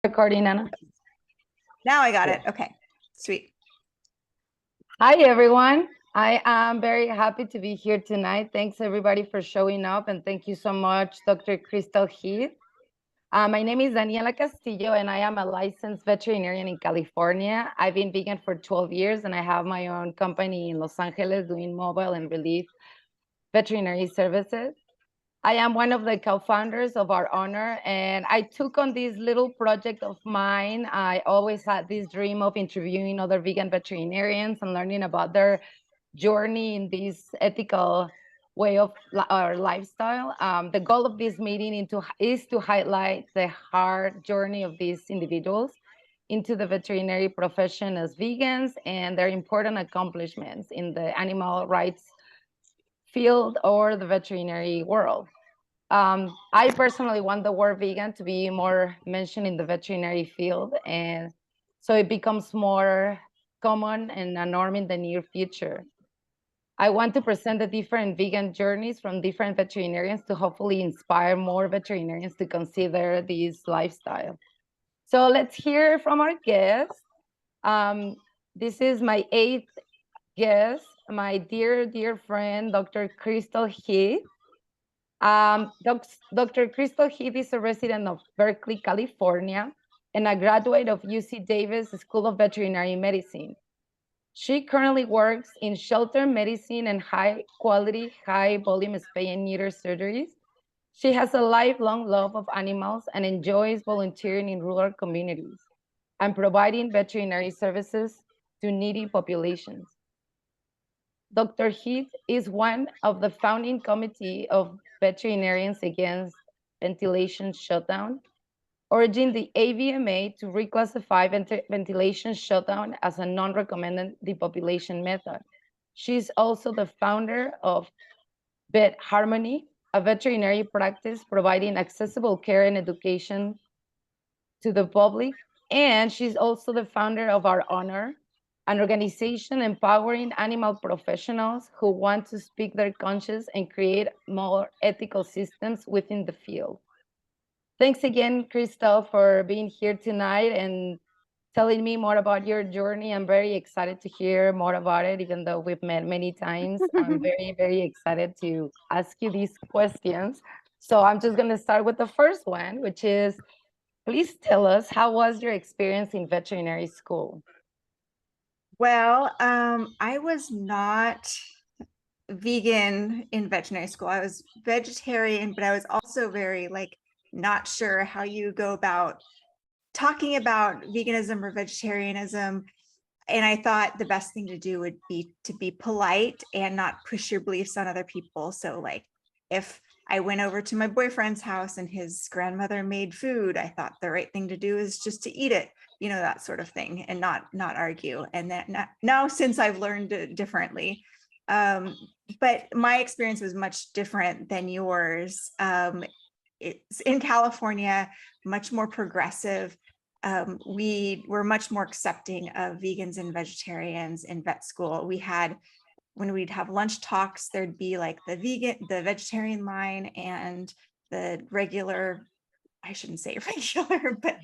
Recording, Anna. Now I got it. Okay, sweet. Hi, everyone. I am very happy to be here tonight. Thanks, everybody, for showing up. And thank you so much, Dr. Crystal Heath. My name is Daniela Castillo, and I am a licensed veterinarian in California. I've been vegan for 12 years, and I have my own company in Los Angeles doing mobile and relief veterinary services. I am one of the co-founders of Our Honor, and I took on this little project of mine. I always had this dream of interviewing other vegan veterinarians and learning about their journey in this ethical way of our lifestyle. The goal of this meeting is to highlight the hard journey of these individuals into the veterinary profession as vegans and their important accomplishments in the animal rights field or the veterinary world. I personally want the word vegan to be more mentioned in the veterinary field, and so it becomes more common and a norm in the near future. I want to present the different vegan journeys from different veterinarians to hopefully inspire more veterinarians to consider this lifestyle. So let's hear from our guest. This is my 8th guest, my dear friend, Dr. Crystal Heath. Dr. Crystal Heath is a resident of Berkeley, California, and a graduate of UC Davis School of Veterinary Medicine. She currently works in shelter medicine and high quality, high volume spay and neuter surgeries. She has a lifelong love of animals and enjoys volunteering in rural communities and providing veterinary services to needy populations. Dr. Heath is one of the founding committee of Veterinarians Against Ventilation Shutdown, urging the AVMA to reclassify ventilation shutdown as a non-recommended depopulation method. She's also the founder of Vet Harmony, a veterinary practice providing accessible care and education to the public. And she's also the founder of Our Honor, an organization empowering animal professionals who want to speak their conscience and create more ethical systems within the field. Thanks again, Crystal, for being here tonight and telling me more about your journey. I'm very excited to hear more about it, even though we've met many times. I'm very excited to ask you these questions. So I'm just going to start with the first one, which is, please tell us, how was your experience in veterinary school? Well, I was not vegan in veterinary school. I was vegetarian, but I was also very not sure how you go about talking about veganism or vegetarianism. And I thought the best thing to do would be to be polite and not push your beliefs on other people. So if I went over to my boyfriend's house and his grandmother made food, I thought the right thing to do is just to eat it, that sort of thing, and not argue. And that now since I've learned it differently, but my experience was much different than yours. It's in California, much more progressive. We were much more accepting of vegans and vegetarians in vet school. When we'd have lunch talks, there'd be the vegetarian line and the regular, I shouldn't say regular, but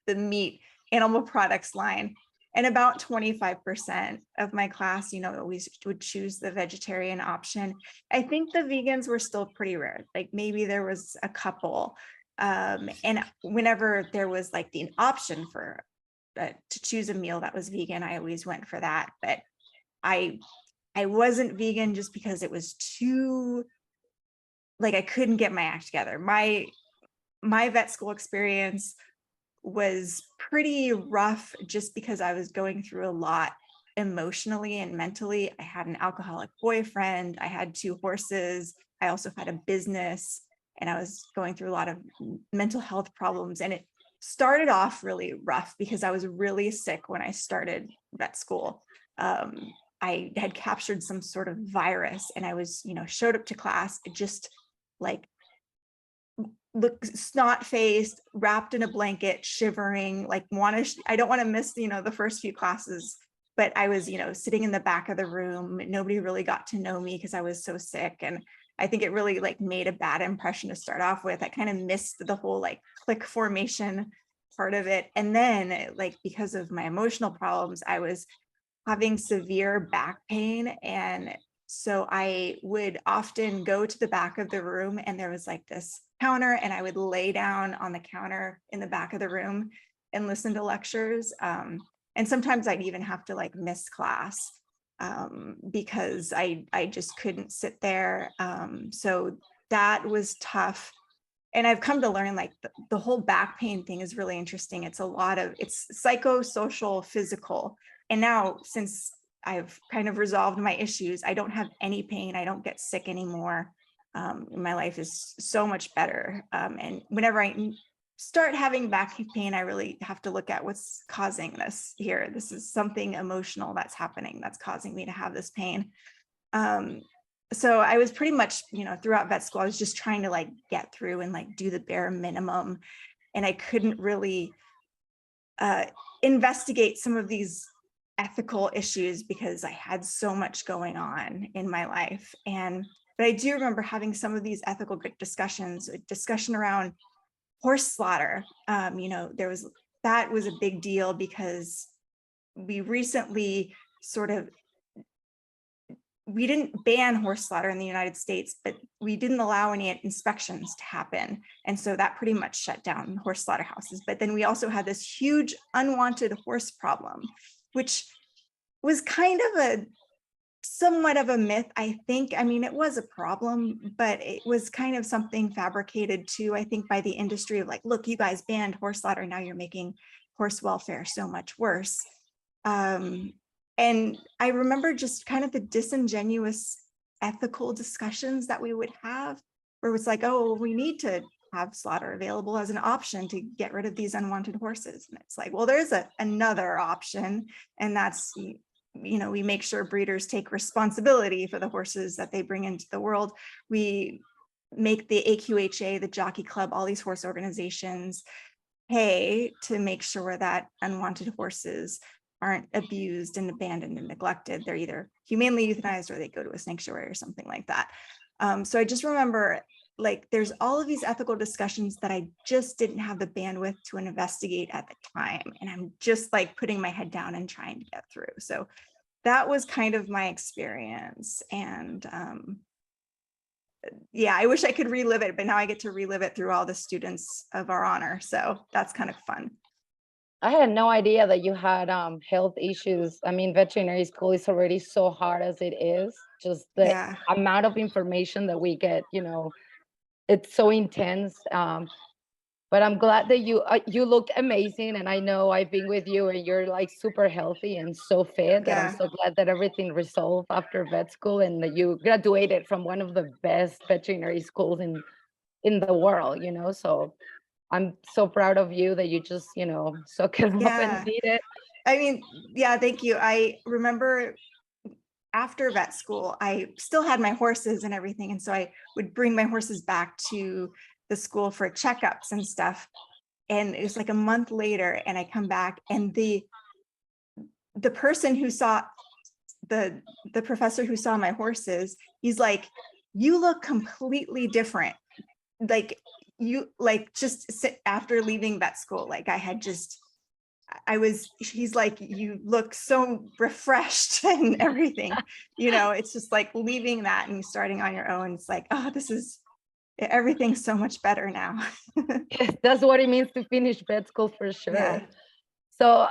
the meat animal products line. And about 25% of my class, we would choose the vegetarian option. I think the vegans were still pretty rare. Maybe there was a couple. And whenever there was the option for to choose a meal that was vegan, I always went for that. But I wasn't vegan just because it was too, I couldn't get my act together. My vet school experience was pretty rough just because I was going through a lot emotionally and mentally. I had an alcoholic boyfriend. I had 2 horses. I also had a business, and I was going through a lot of mental health problems. And it started off really rough because I was really sick when I started vet school. I had captured some sort of virus, and I was, showed up to class just look snot-faced, wrapped in a blanket, shivering, I don't want to miss, the first few classes. But I was, sitting in the back of the room. Nobody really got to know me because I was so sick. And I think it really made a bad impression to start off with. I kind of missed the whole clique formation part of it. And then like, because of my emotional problems, I was having severe back pain. And so I would often go to the back of the room, and there was like this counter, and I would lay down on the counter in the back of the room and listen to lectures. And sometimes I'd even have to like miss class because I just couldn't sit there. So that was tough. And I've come to learn like the whole back pain thing is really interesting. It's psychosocial, physical. And now, since I've kind of resolved my issues, I don't have any pain. I don't get sick anymore. My life is so much better. And whenever I start having back pain, I really have to look at what's causing this here. This is something emotional that's happening that's causing me to have this pain. So I was pretty much, throughout vet school, I was just trying to like get through and like do the bare minimum. And I couldn't really investigate some of these ethical issues because I had so much going on in my life. But I do remember having some of these ethical discussions, a discussion around horse slaughter. That was a big deal because we recently we didn't ban horse slaughter in the United States, but we didn't allow any inspections to happen. And so that pretty much shut down horse slaughterhouses. But then we also had this huge unwanted horse problem, which was kind of somewhat of a myth, I think. I mean, it was a problem, but it was kind of something fabricated too, I think, by the industry of like, look, you guys banned horse slaughter, now you're making horse welfare so much worse. And I remember just kind of the disingenuous ethical discussions that we would have, where it's like, oh, we need to have slaughter available as an option to get rid of these unwanted horses. And it's like, well, there's another option, and that's, we make sure breeders take responsibility for the horses that they bring into the world. We make the AQHA, the Jockey Club, all these horse organizations pay to make sure that unwanted horses aren't abused and abandoned and neglected. They're either humanely euthanized or they go to a sanctuary or something like that. So I just remember like there's all of these ethical discussions that I just didn't have the bandwidth to investigate at the time. And I'm just like putting my head down and trying to get through. So that was kind of my experience. And yeah, I wish I could relive it, but now I get to relive it through all the students of our honor. So that's kind of fun. I had no idea that you had health issues. I mean, veterinary school is already so hard as it is. Just the Yeah. amount of information that we get, it's so intense. But I'm glad that you look amazing, and I know I've been with you, and you're like super healthy and so fit. That I'm Yeah. so glad that everything resolved after vet school, and that you graduated from one of the best veterinary schools in the world. So I'm so proud of you that you just, suck it up and Yeah. did it. I mean, yeah, thank you. I remember after vet school, I still had my horses and everything. And so I would bring my horses back to the school for checkups and stuff. And it was like a month later, and I come back, and the person who saw the professor who saw my horses, he's like, you look completely different. Like just after leaving vet school, like he's like, you look so refreshed and everything, it's just like leaving that and starting on your own. It's like, oh, everything's so much better now. Yes, that's what it means to finish vet school for sure. Yeah. So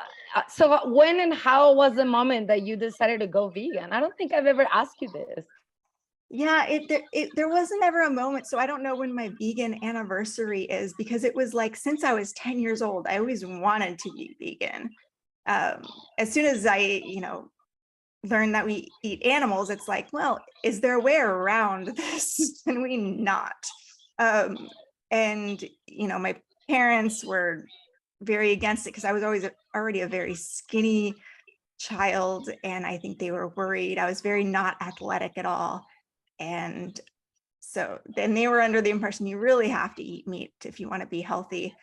when and how was the moment that you decided to go vegan? I don't think I've ever asked you this. Yeah, there wasn't ever a moment. So I don't know when my vegan anniversary is, because it was like since I was 10 years old, I always wanted to be vegan. As soon as I, learned that we eat animals, it's like, well, is there a way around this? Can we not? And, my parents were very against it because I was already a very skinny child. And I think they were worried. I was very not athletic at all. And so then they were under the impression you really have to eat meat if you want to be healthy.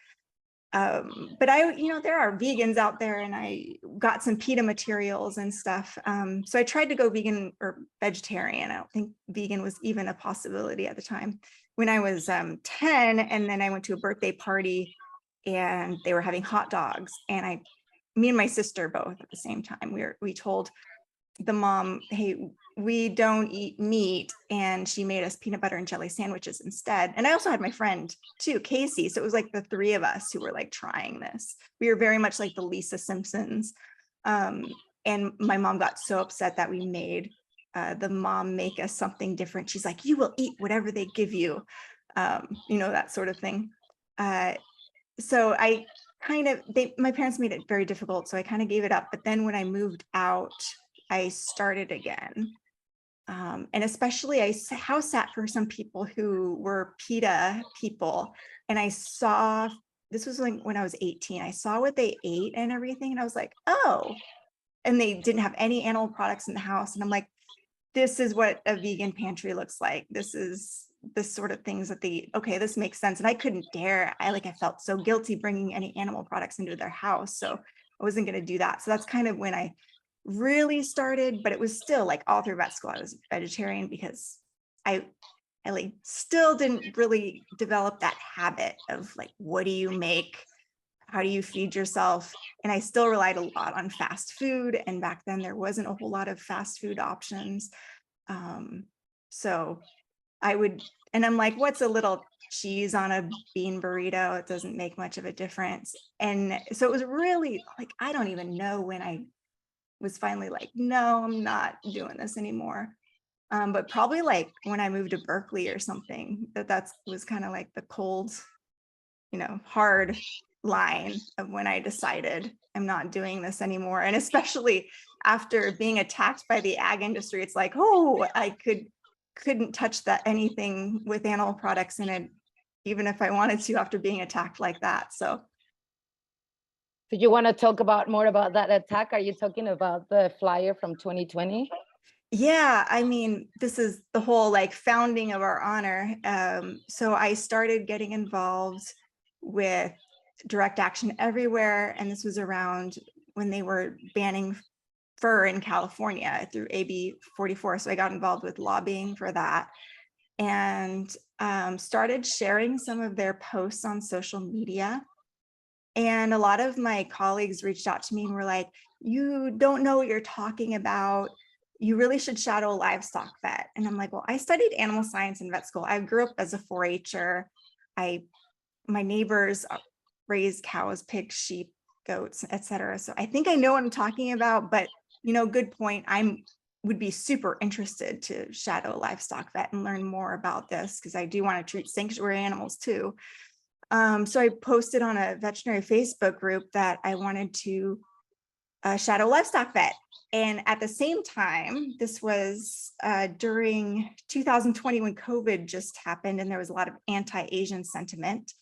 But there are vegans out there, and I got some PETA materials and stuff. So I tried to go vegan or vegetarian. I don't think vegan was even a possibility at the time when I was 10. And then I went to a birthday party and they were having hot dogs. And me and my sister both at the same time, we told the mom, hey, we don't eat meat. And she made us peanut butter and jelly sandwiches instead. And I also had my friend too, Casey. So it was like the three of us who were like trying this. We were very much like the Lisa Simpsons. And my mom got so upset that we made the mom make us something different. She's like, you will eat whatever they give you, that sort of thing. So I my parents made it very difficult. So I kind of gave it up. But then when I moved out, I started again. And especially I house sat for some people who were PETA people. And I saw, this was like when I was 18, I saw what they ate and everything. And I was like, oh, and they didn't have any animal products in the house. And I'm like, this is what a vegan pantry looks like. This is the sort of things that they eat. Okay, this makes sense. And I couldn't dare, I felt so guilty bringing any animal products into their house. So I wasn't going to do that. So that's kind of when I really started, but it was still like all through vet school, I was vegetarian because I still didn't really develop that habit of like, what do you make? How do you feed yourself? And I still relied a lot on fast food. And back then there wasn't a whole lot of fast food options. So and I'm like, what's a little cheese on a bean burrito? It doesn't make much of a difference. And so it was really like, I don't even know when I was finally like, no, I'm not doing this anymore. But probably like when I moved to Berkeley or something, that was kind of like the cold, hard line of when I decided I'm not doing this anymore. And especially after being attacked by the ag industry, it's like, oh, I couldn't touch anything with animal products in it, even if I wanted to, after being attacked like that. So do you want to talk more about that attack? Are you talking about the flyer from 2020? Yeah, I mean, this is the whole like founding of our honor. So I started getting involved with Direct Action Everywhere, and this was around when they were banning fur in California through AB 44. So I got involved with lobbying for that and started sharing some of their posts on social media. And a lot of my colleagues reached out to me and were like, you don't know what you're talking about. You really should shadow a livestock vet. And I'm like, well, I studied animal science in vet school. I grew up as a 4-H'er. My neighbors raised cows, pigs, sheep, goats, etc. So I think I know what I'm talking about, but good point. I would be super interested to shadow a livestock vet and learn more about this because I do want to treat sanctuary animals too. So I posted on a veterinary Facebook group that I wanted to shadow livestock vet. And at the same time, this was during 2020 when COVID just happened and there was a lot of anti-Asian sentiment.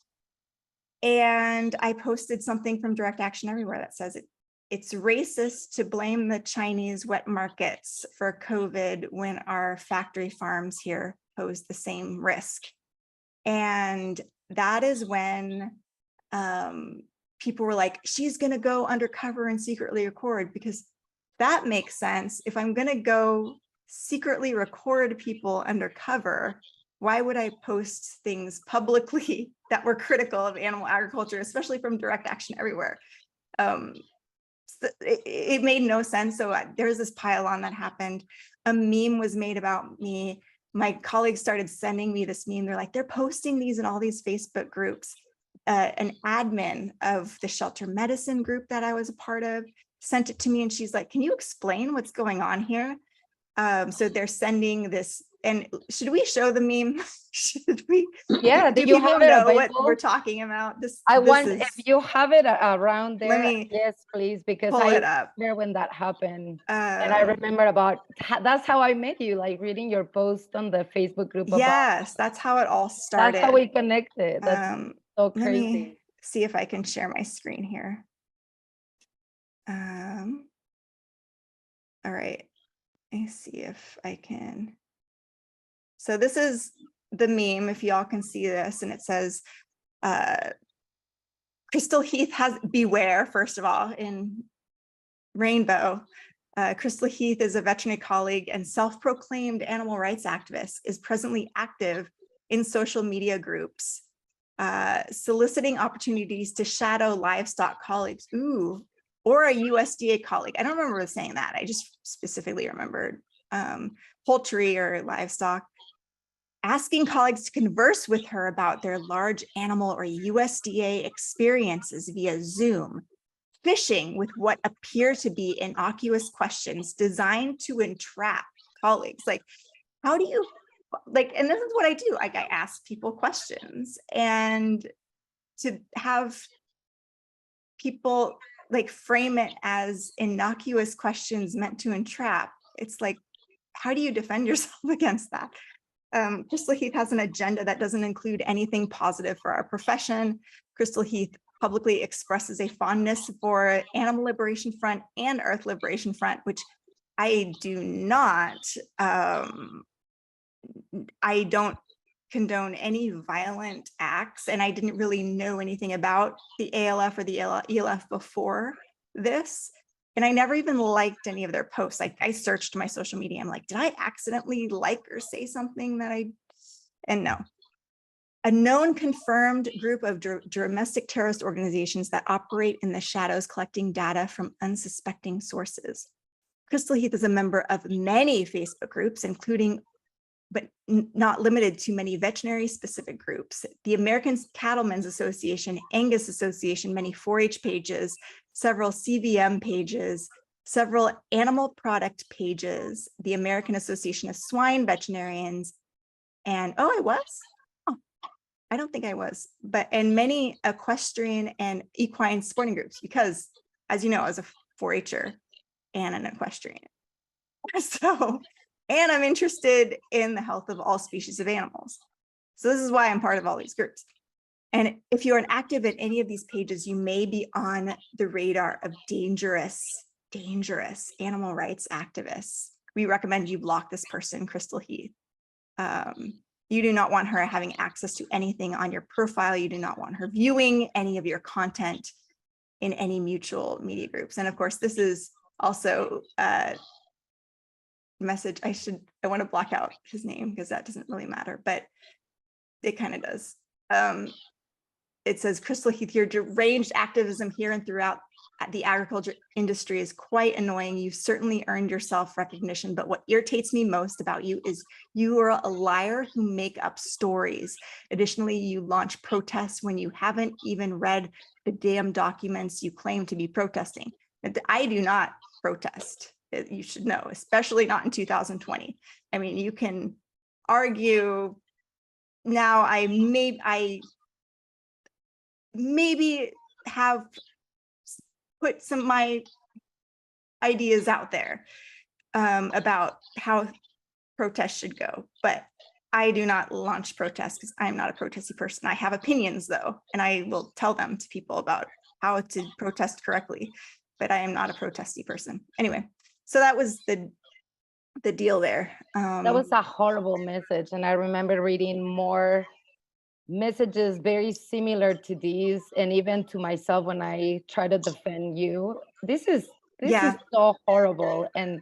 And I posted something from Direct Action Everywhere that says it's racist to blame the Chinese wet markets for COVID when our factory farms here pose the same risk. And that is when people were like, she's going to go undercover and secretly record, because that makes sense. If I'm going to go secretly record people undercover, why would I post things publicly that were critical of animal agriculture, especially from Direct Action Everywhere? It made no sense. So there was this pile on that happened. A meme was made about me. My colleagues started sending me this meme. They're like, they're posting these in all these Facebook groups. An admin of the shelter medicine group that I was a part of sent it to me, and she's like, can you explain what's going on here? So they're sending this, and should we show the meme? Should we? Yeah, do you people have it know available? what we're talking about? If you have it around there, let me yes, please, because pull it up. There when that happened, and I remember that's how I met you, like reading your post on the Facebook group. Yes, that's how it all started. That's how we connected. That's so crazy. Let me see if I can share my screen here. All right, let me see if I can. So this is the meme, if y'all can see this, and it says, Crystal Heath has, beware, first of all, in rainbow. Crystal Heath is a veterinary colleague and self-proclaimed animal rights activist, is presently active in social media groups soliciting opportunities to shadow livestock colleagues. Ooh, or a USDA colleague. I don't remember saying that. I just specifically remembered poultry or livestock. Asking colleagues to converse with her about their large animal or USDA experiences via Zoom. Fishing with what appear to be innocuous questions designed to entrap colleagues. Like, how do you, like, and this is what I do. Like, I ask people questions, and to have people like frame it as innocuous questions meant to entrap, it's like, how do you defend yourself against that? Crystal Heath has an agenda that doesn't include anything positive for our profession. Crystal Heath publicly expresses a fondness for Animal Liberation Front and Earth Liberation Front, which I do not. I don't condone any violent acts, and I didn't really know anything about the ALF or the ELF before this. And I never even liked any of their posts. Like, I searched my social media. I'm like, did I accidentally like or say something that and no. A known confirmed group of domestic terrorist organizations that operate in the shadows, collecting data from unsuspecting sources. Crystal Heath is a member of many Facebook groups, including, but not limited to, many veterinary specific groups, the American Cattlemen's Association, Angus Association, many 4-H pages, several CVM pages, several animal product pages, the American Association of Swine Veterinarians, and I don't think I was, and many equestrian and equine sporting groups, because as you know, I was a 4-H'er and an equestrian. So, and I'm interested in the health of all species of animals. So this is why I'm part of all these groups. And if you're active in any of these pages, you may be on the radar of dangerous animal rights activists. We recommend you block this person, Crystal Heath. You do not want her having access to anything on your profile. You do not want her viewing any of your content in any mutual media groups. And of course, this is also a message. I want to block out his name because that doesn't really matter, but it kind of does. It says, Crystal Heath, your deranged activism here and throughout the agriculture industry is quite annoying. You've certainly earned yourself recognition, but what irritates me most about you is you are a liar who make up stories. Additionally, you launch protests when you haven't even read the damn documents you claim to be protesting. I do not protest. You should know, especially not in 2020. I mean, you can argue now. I maybe have put some my ideas out there about how protests should go, but I do not launch protests because I'm not a protesty person. I have opinions though, and I will tell them to people about how to protest correctly, but I am not a protesty person. Anyway, so that was the deal there. That was a horrible message, and I remember reading more messages very similar to these, and even to myself when I try to defend you. This is so horrible, and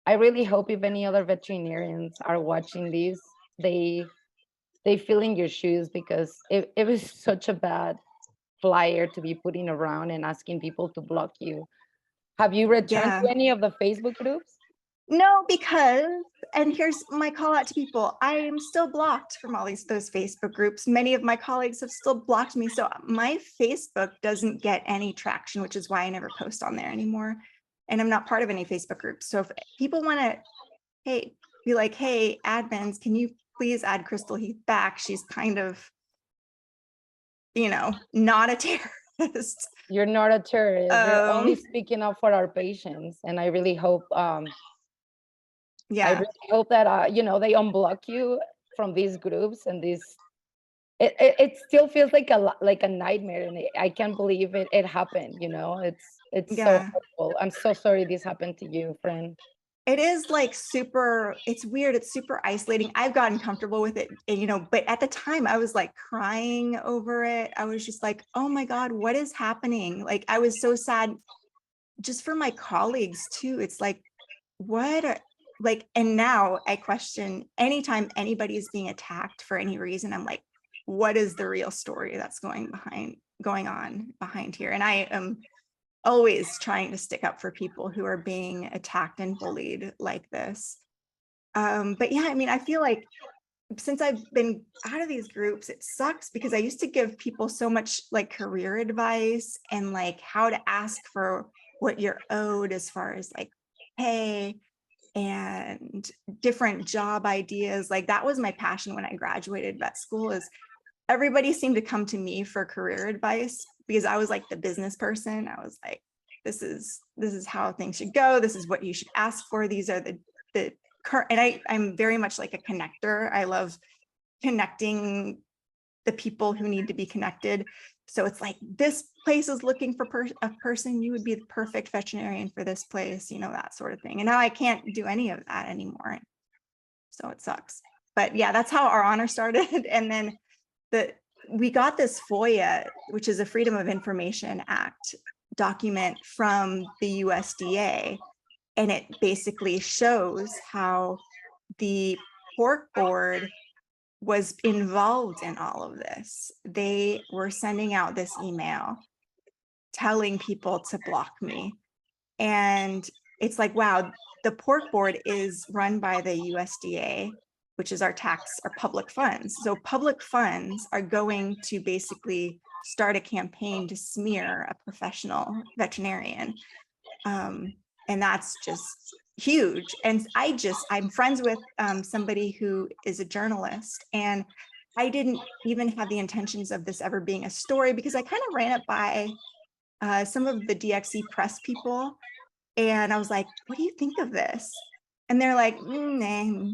I really hope if any other veterinarians are watching this, they feel in your shoes, because it was such a bad flyer to be putting around and asking people to block you. Have you returned to any of the Facebook groups? No, because, and here's my call out to people, I am still blocked from all those Facebook groups. Many of my colleagues have still blocked me. So my Facebook doesn't get any traction, which is why I never post on there anymore. And I'm not part of any Facebook groups. So if people want to, be like, hey, admins, can you please add Crystal Heath back? She's kind of, not a terrorist. You're not a terrorist. You're only speaking up for our patients. And I really hope, I really hope that, they unblock you from these groups and these, it still feels like a nightmare. And I can't believe it happened, it's so hurtful. I'm so sorry this happened to you, friend. It is like it's weird. It's super isolating. I've gotten comfortable with it, and, but at the time I was like crying over it. I was just like, oh my God, what is happening? Like, I was so sad just for my colleagues too. It's like, and now I question anytime anybody is being attacked for any reason, I'm like, what is the real story that's going on behind here? And I am always trying to stick up for people who are being attacked and bullied like this. But yeah, I mean, I feel like since I've been out of these groups, it sucks because I used to give people so much like career advice and like how to ask for what you're owed as far as like pay and different job ideas. Like that was my passion when I graduated vet school, is everybody seemed to come to me for career advice because I was like the business person. I was like, this is how things should go. This is what you should ask for. These are the current, and I'm very much like a connector. I love connecting the people who need to be connected. So it's like, this place is looking for a person, you would be the perfect veterinarian for this place, you know, that sort of thing. And now I can't do any of that anymore. So it sucks. But yeah, that's how our honor started. And then we got this FOIA, which is a Freedom of Information Act document from the USDA. And it basically shows how the pork board was involved in all of this. They were sending out this email telling people to block me. And it's like, wow, the pork board is run by the USDA, which is our public funds. So public funds are going to basically start a campaign to smear a professional veterinarian. And that's just huge. And I'm friends with somebody who is a journalist, and I didn't even have the intentions of this ever being a story because I kind of ran it by some of the DXE press people. And I was like, what do you think of this? And they're like, nah,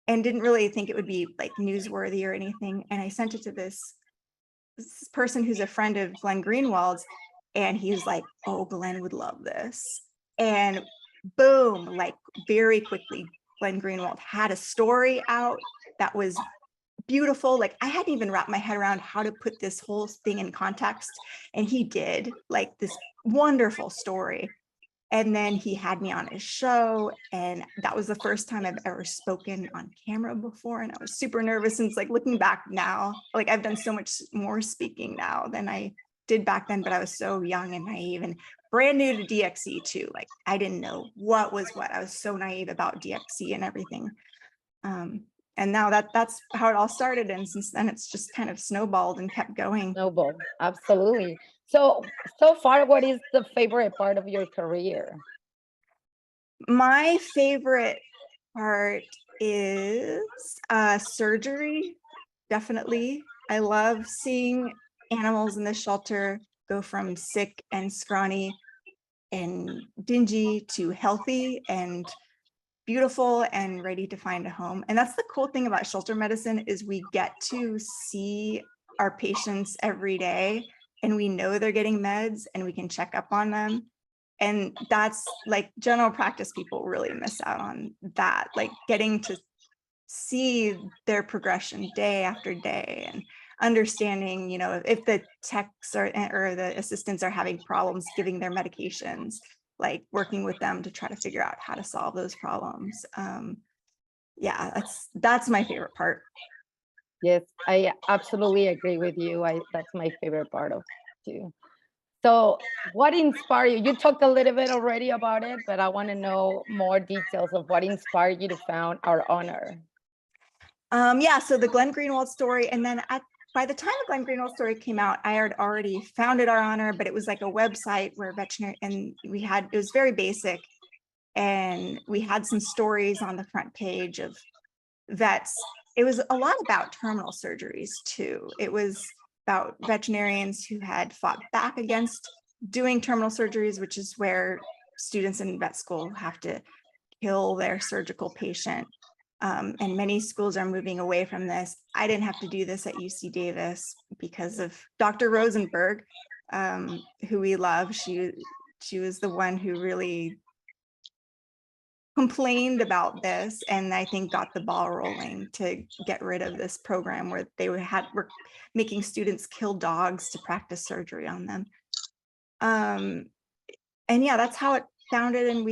and didn't really think it would be like newsworthy or anything. And I sent it to this person who's a friend of Glenn Greenwald's, and he's like, oh, Glenn would love this. And boom, like very quickly, Glenn Greenwald had a story out that was beautiful. Like I hadn't even wrapped my head around how to put this whole thing in context. And he did, like, this wonderful story. And then he had me on his show, and that was the first time I've ever spoken on camera before. And I was super nervous. And it's like, looking back now, like I've done so much more speaking now than I did back then, but I was so young and naive and brand new to DXE too. Like I didn't know what was what. I was so naive about DXE and everything. And now that's how it all started. And since then it's just kind of snowballed and kept going. Snowball, absolutely. So far, what is the favorite part of your career? My favorite part is surgery, definitely. I love seeing animals in the shelter go from sick and scrawny and dingy to healthy and beautiful and ready to find a home. And that's the cool thing about shelter medicine, is we get to see our patients every day, and we know they're getting meds and we can check up on them. And that's like, general practice people really miss out on that, like getting to see their progression day after day and understanding, you know, if the techs or the assistants are having problems giving their medications, like working with them to try to figure out how to solve those problems. Yeah, that's my favorite part. Yes, I absolutely agree with you. That's my favorite part of it too. So what inspired you? You talked a little bit already about it, but I want to know more details of what inspired you to found our honor. Yeah, so the Glenn Greenwald story, and then by the time the Glenn Greenwald story came out, I had already founded our honor, but it was like a website where veterinary, and it was very basic, and we had some stories on the front page of vets. It was a lot about terminal surgeries too. It was about veterinarians who had fought back against doing terminal surgeries, which is where students in vet school have to kill their surgical patient. And many schools are moving away from this. I didn't have to do this at UC Davis because of Dr. Rosenberg, who we love. She was the one who really complained about this, and I think got the ball rolling to get rid of this program where they were making students kill dogs to practice surgery on them. And yeah, that's how it founded, and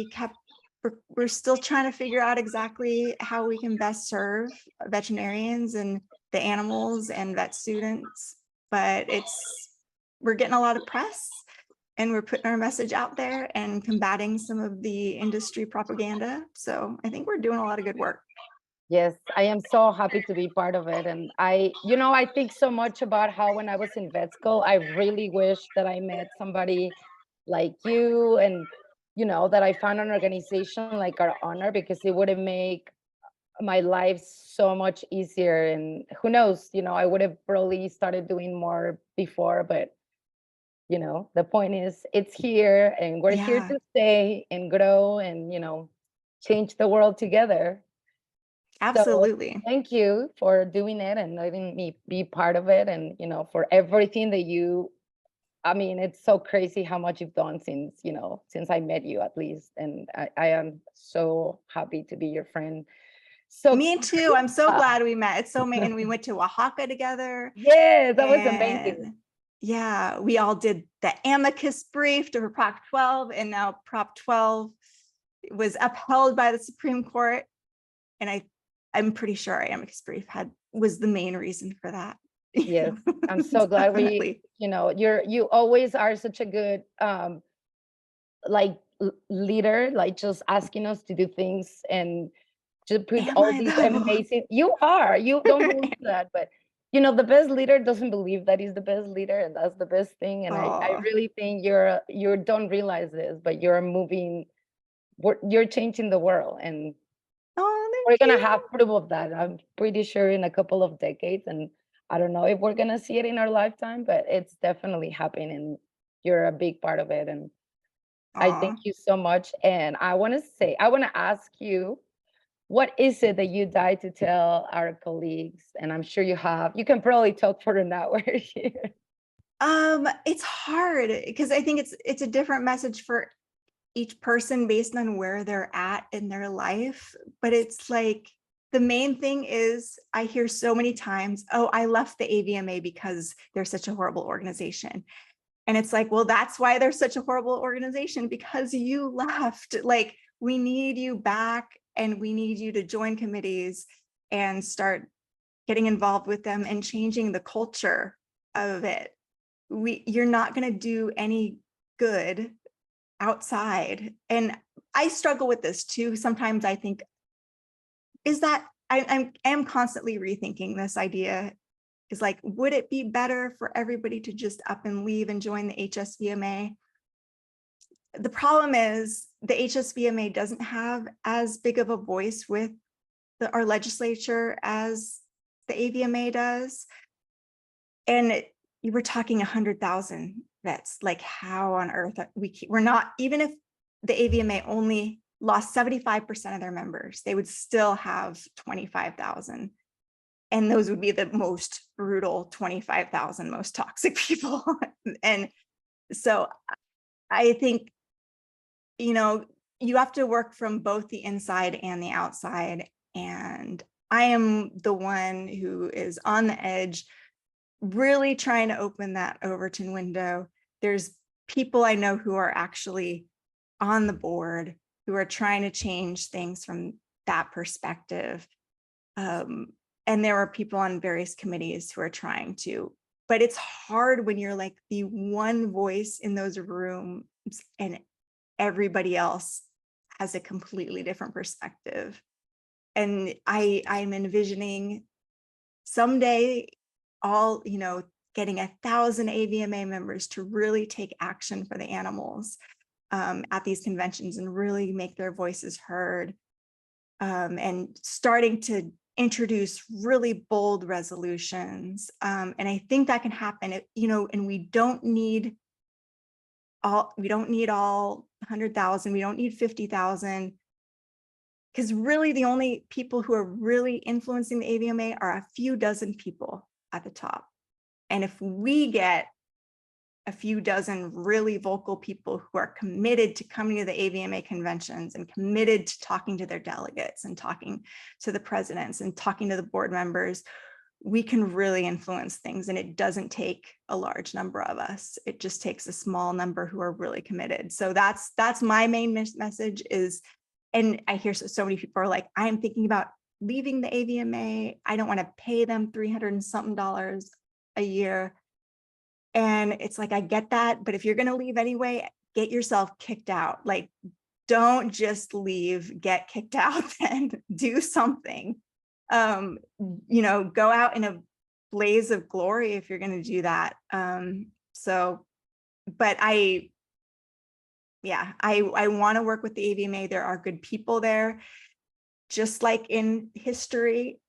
we're still trying to figure out exactly how we can best serve veterinarians. And the animals and vet students, but we're getting a lot of press and we're putting our message out there and combating some of the industry propaganda. So I think we're doing a lot of good work. Yes, I am so happy to be part of it. And I think so much about how when I was in vet school, I really wish that I met somebody like you and, that I found an organization like our honor, because it would have made my life so much easier. And who knows, I would have probably started doing more before, but the point is it's here and we're here Yeah, to stay and grow and, change the world together. So absolutely. thank you for doing it and letting me be part of it, and for everything that I mean, it's so crazy how much you've done since I met you, at least. And I am so happy to be your friend. So Me too. I'm so uh, glad we met. It's so amazing. And we went to Oaxaca together. yes, that was amazing. And yeah, we all did the amicus brief to Prop 12, and now Prop 12 was upheld by the Supreme Court. And I'm pretty sure our amicus brief was the main reason for that. Yes, I'm so glad Definitely. you always are such a good like leader, like just asking us to do things and to put Am all I these though? amazing. You don't believe that, but the best leader doesn't believe that he's the best leader, and that's the best thing. And I Oh, really think you don't realize this, but you're changing the world, and oh, we're thank gonna you. have proof of that. I'm pretty sure in a couple of decades, and I don't know if we're gonna see it in our lifetime, but it's definitely happening, and you're a big part of it. And I thank Oh, you so much. And I want to ask you, what is it that you die to tell our colleagues? And I'm sure you can probably talk for an hour here. it's hard because I think it's a different message for each person based on where they're at in their life. But it's like the main thing is I hear so many times, oh, I left the AVMA because they're such a horrible organization. And it's like, well, that's why they're such a horrible organization, because you left. Like, we need you back and we need you to join committees and start getting involved with them and changing the culture of it. You're not going to do any good outside. And I struggle with this too. Sometimes I think, is that I am constantly rethinking this idea. Is like, would it be better for everybody to just up and leave and join the HSVMA? The problem is the HSVMA doesn't have as big of a voice with our legislature as the AVMA does. And you were talking 100,000 vets. Like, how on earth we're not, even if the AVMA only lost 75% of their members, they would still have 25,000. And those would be the most brutal 25,000 most toxic people. And so I think, you have to work from both the inside and the outside. And I am the one who is on the edge, really trying to open that Overton window. There's people I know who are actually on the board who are trying to change things from that perspective. And there are people on various committees who are trying to, but it's hard when you're like the one voice in those rooms and everybody else has a completely different perspective. And I'm envisioning someday all, getting 1,000 AVMA members to really take action for the animals at these conventions and really make their voices heard, and starting to introduce really bold resolutions. And I think that can happen, and we don't need all 100,000, we don't need 50,000, because really the only people who are really influencing the AVMA are a few dozen people at the top. And if we get a few dozen really vocal people who are committed to coming to the AVMA conventions and committed to talking to their delegates and talking to the presidents and talking to the board members, we can really influence things. And it doesn't take a large number of us. It just takes a small number who are really committed. So that's my main message is, and I hear so many people are like, I am thinking about leaving the AVMA. I don't want to pay them $300 and something a year. And it's like, I get that, but if you're going to leave anyway, get yourself kicked out. Like, don't just leave, get kicked out, and do something. Go out in a blaze of glory if you're going to do that. But I want to work with the AVMA. There are good people there. Just like in history,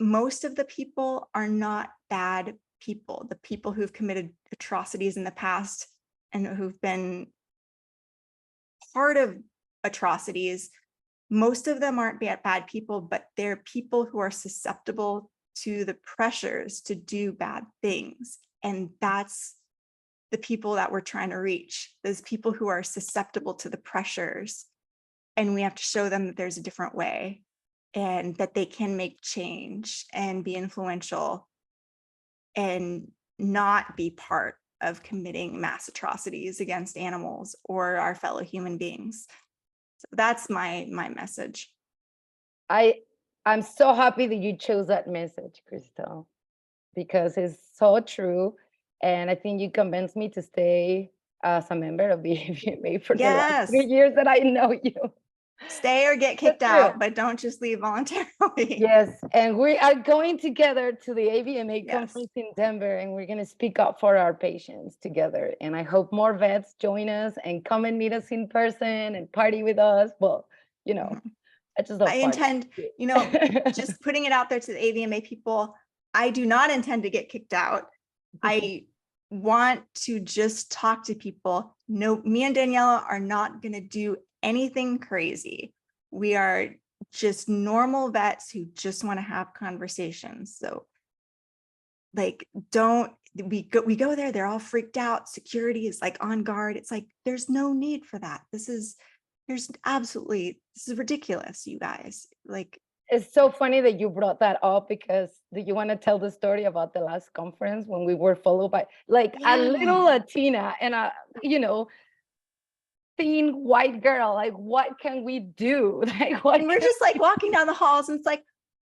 most of the people are not bad people. The people who've committed atrocities in the past and who've been part of atrocities, most of them aren't bad people, but they're people who are susceptible to the pressures to do bad things. And that's the people that we're trying to reach, those people who are susceptible to the pressures. And we have to show them that there's a different way and that they can make change and be influential and not be part of committing mass atrocities against animals or our fellow human beings. So that's my message. I'm so happy that you chose that message, Crystal, because it's so true. And I think you convinced me to stay as a member of the AVMA for the last 3 years that I know you. Stay or get kicked out, but don't just leave voluntarily. Yes, and we are going together to the AVMA conference in Denver, and we're going to speak up for our patients together. And I hope more vets join us and come and meet us in person and party with us. Well, I just love intend, just putting it out there to the AVMA people. I do not intend to get kicked out. I want to just talk to people. No, me and Daniela are not going to do anything crazy. We are just normal vets who just want to have conversations. So like, we go there, they're all freaked out. Security is like on guard. It's like, there's no need for that. This is ridiculous, you guys. Like, it's so funny that you brought that up, because do you want to tell the story about the last conference when we were followed by a little Latina and a, thin white girl? Like, what can we do? Like, and we're just like walking down the halls, and it's like,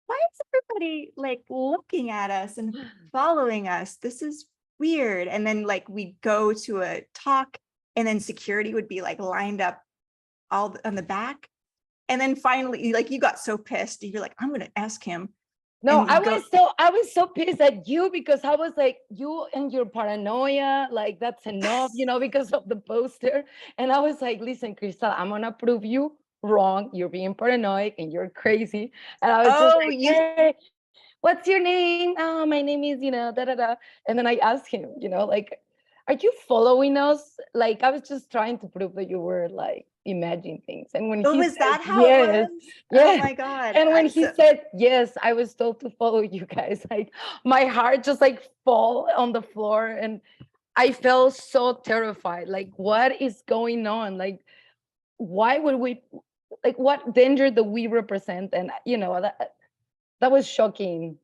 why is everybody like looking at us and following us? This is weird. And then like we go to a talk, and then security would be like lined up all on the back. And then finally, like, you got so pissed, you're like, I'm going to ask him. No, I was so pissed at you, because I was like, you and your paranoia, like, that's enough, because of the poster. And I was like, listen, Crystal, I'm going to prove you wrong. You're being paranoid and you're crazy. And I was just like, hey, what's your name? Oh, my name is, da, da, da. And then I asked him, like, are you following us? Like, I was just trying to prove that you were like imagining things. And when he was said, that how it was? Yes. Oh my God. And when he said, yes, I was told to follow you guys, like, my heart just like fall on the floor, and I felt so terrified. Like, what is going on? Like, why would we, like, what danger do we represent? And that was shocking.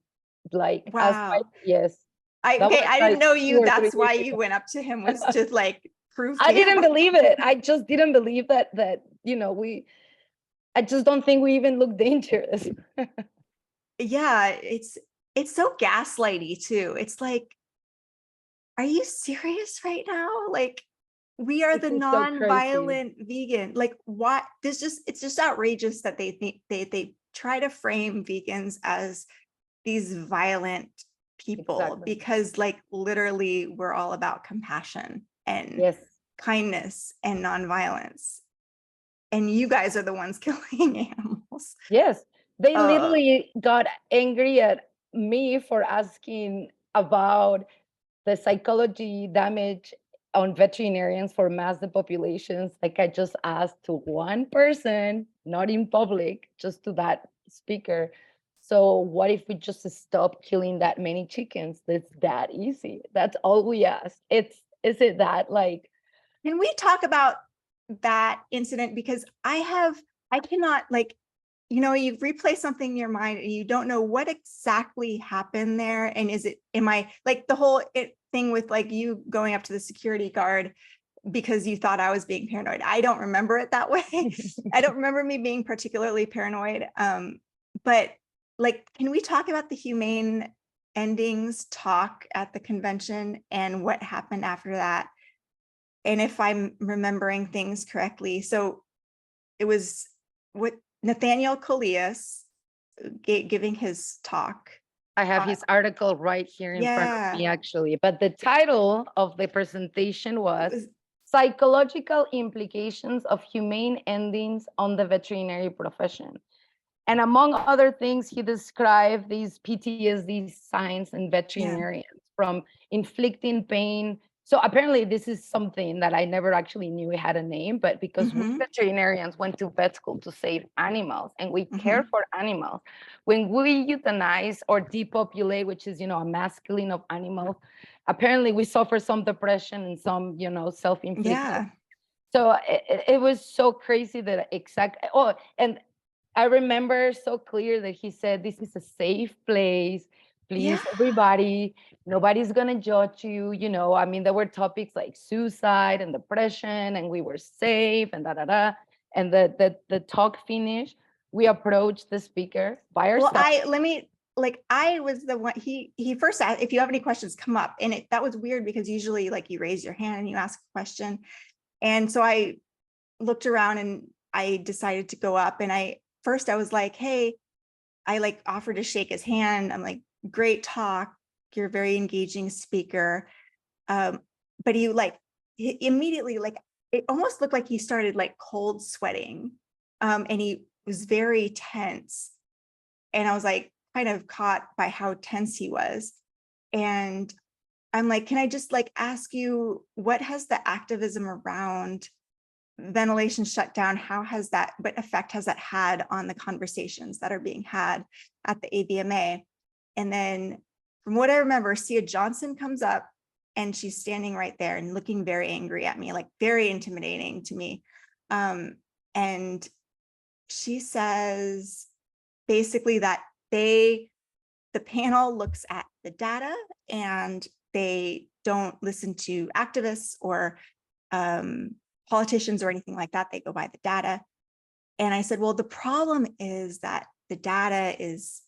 Like, wow. Yes. I didn't know you. That's why you went up to him, was to like prove. I didn't believe it. I just didn't believe that I just don't think we even look dangerous. Yeah, it's so gaslighty too. It's like, are you serious right now? Like, we are the non-violent vegan. Like, what? It's just outrageous that they think they try to frame vegans as these violent people, because like literally we're all about compassion and kindness and nonviolence. And you guys are the ones killing animals. Yes, they literally got angry at me for asking about the psychology damage on veterinarians for mass depopulations. Like, I just asked to one person, not in public, just to that speaker. So what if we just stop killing that many chickens? It's that easy. That's all we ask. Is it that, like? Can we talk about that incident? Because I cannot, like, you replay something in your mind and you don't know what exactly happened there. And am I like the whole thing with like you going up to the security guard, because you thought I was being paranoid. I don't remember it that way. I don't remember me being particularly paranoid. But like, can we talk about the humane endings talk at the convention and what happened after that? And if I'm remembering things correctly. So it was what Nathaniel Coleus giving his talk. I have his article right here in front of me, actually. But the title of the presentation was Psychological Implications of Humane Endings on the Veterinary Profession. And among other things, he described these PTSD signs in veterinarians from inflicting pain. So apparently this is something that I never actually knew it had a name, but because we veterinarians went to vet school to save animals and we care for animals. When we euthanize or depopulate, which is, a masculine of animals, apparently we suffer some depression and some, self-inflicted. Yeah. So it was so crazy that and I remember so clear that he said, this is a safe place. Please, everybody, nobody's going to judge you. I mean, there were topics like suicide and depression, and we were safe and da-da-da. And the talk finished. We approached the speaker by ourselves. Well, I was the one, he first asked, if you have any questions, come up. And that was weird because usually like you raise your hand and you ask a question. And so I looked around and I decided to go up, and first I was like, hey, I like offered to shake his hand. I'm like, great talk. You're a very engaging speaker. But he immediately, like, it almost looked like he started like cold sweating. And he was very tense. And I was like, kind of caught by how tense he was. And I'm like, can I just like ask you, what has the activism around ventilation shutdown, what effect has that had on the conversations that are being had at the AVMA? And then from what I remember, Sia Johnson comes up and she's standing right there and looking very angry at me, like very intimidating to me. And she says basically that the panel looks at the data and they don't listen to activists or politicians or anything like that. They go by the data. And I said, well, the problem is that the data is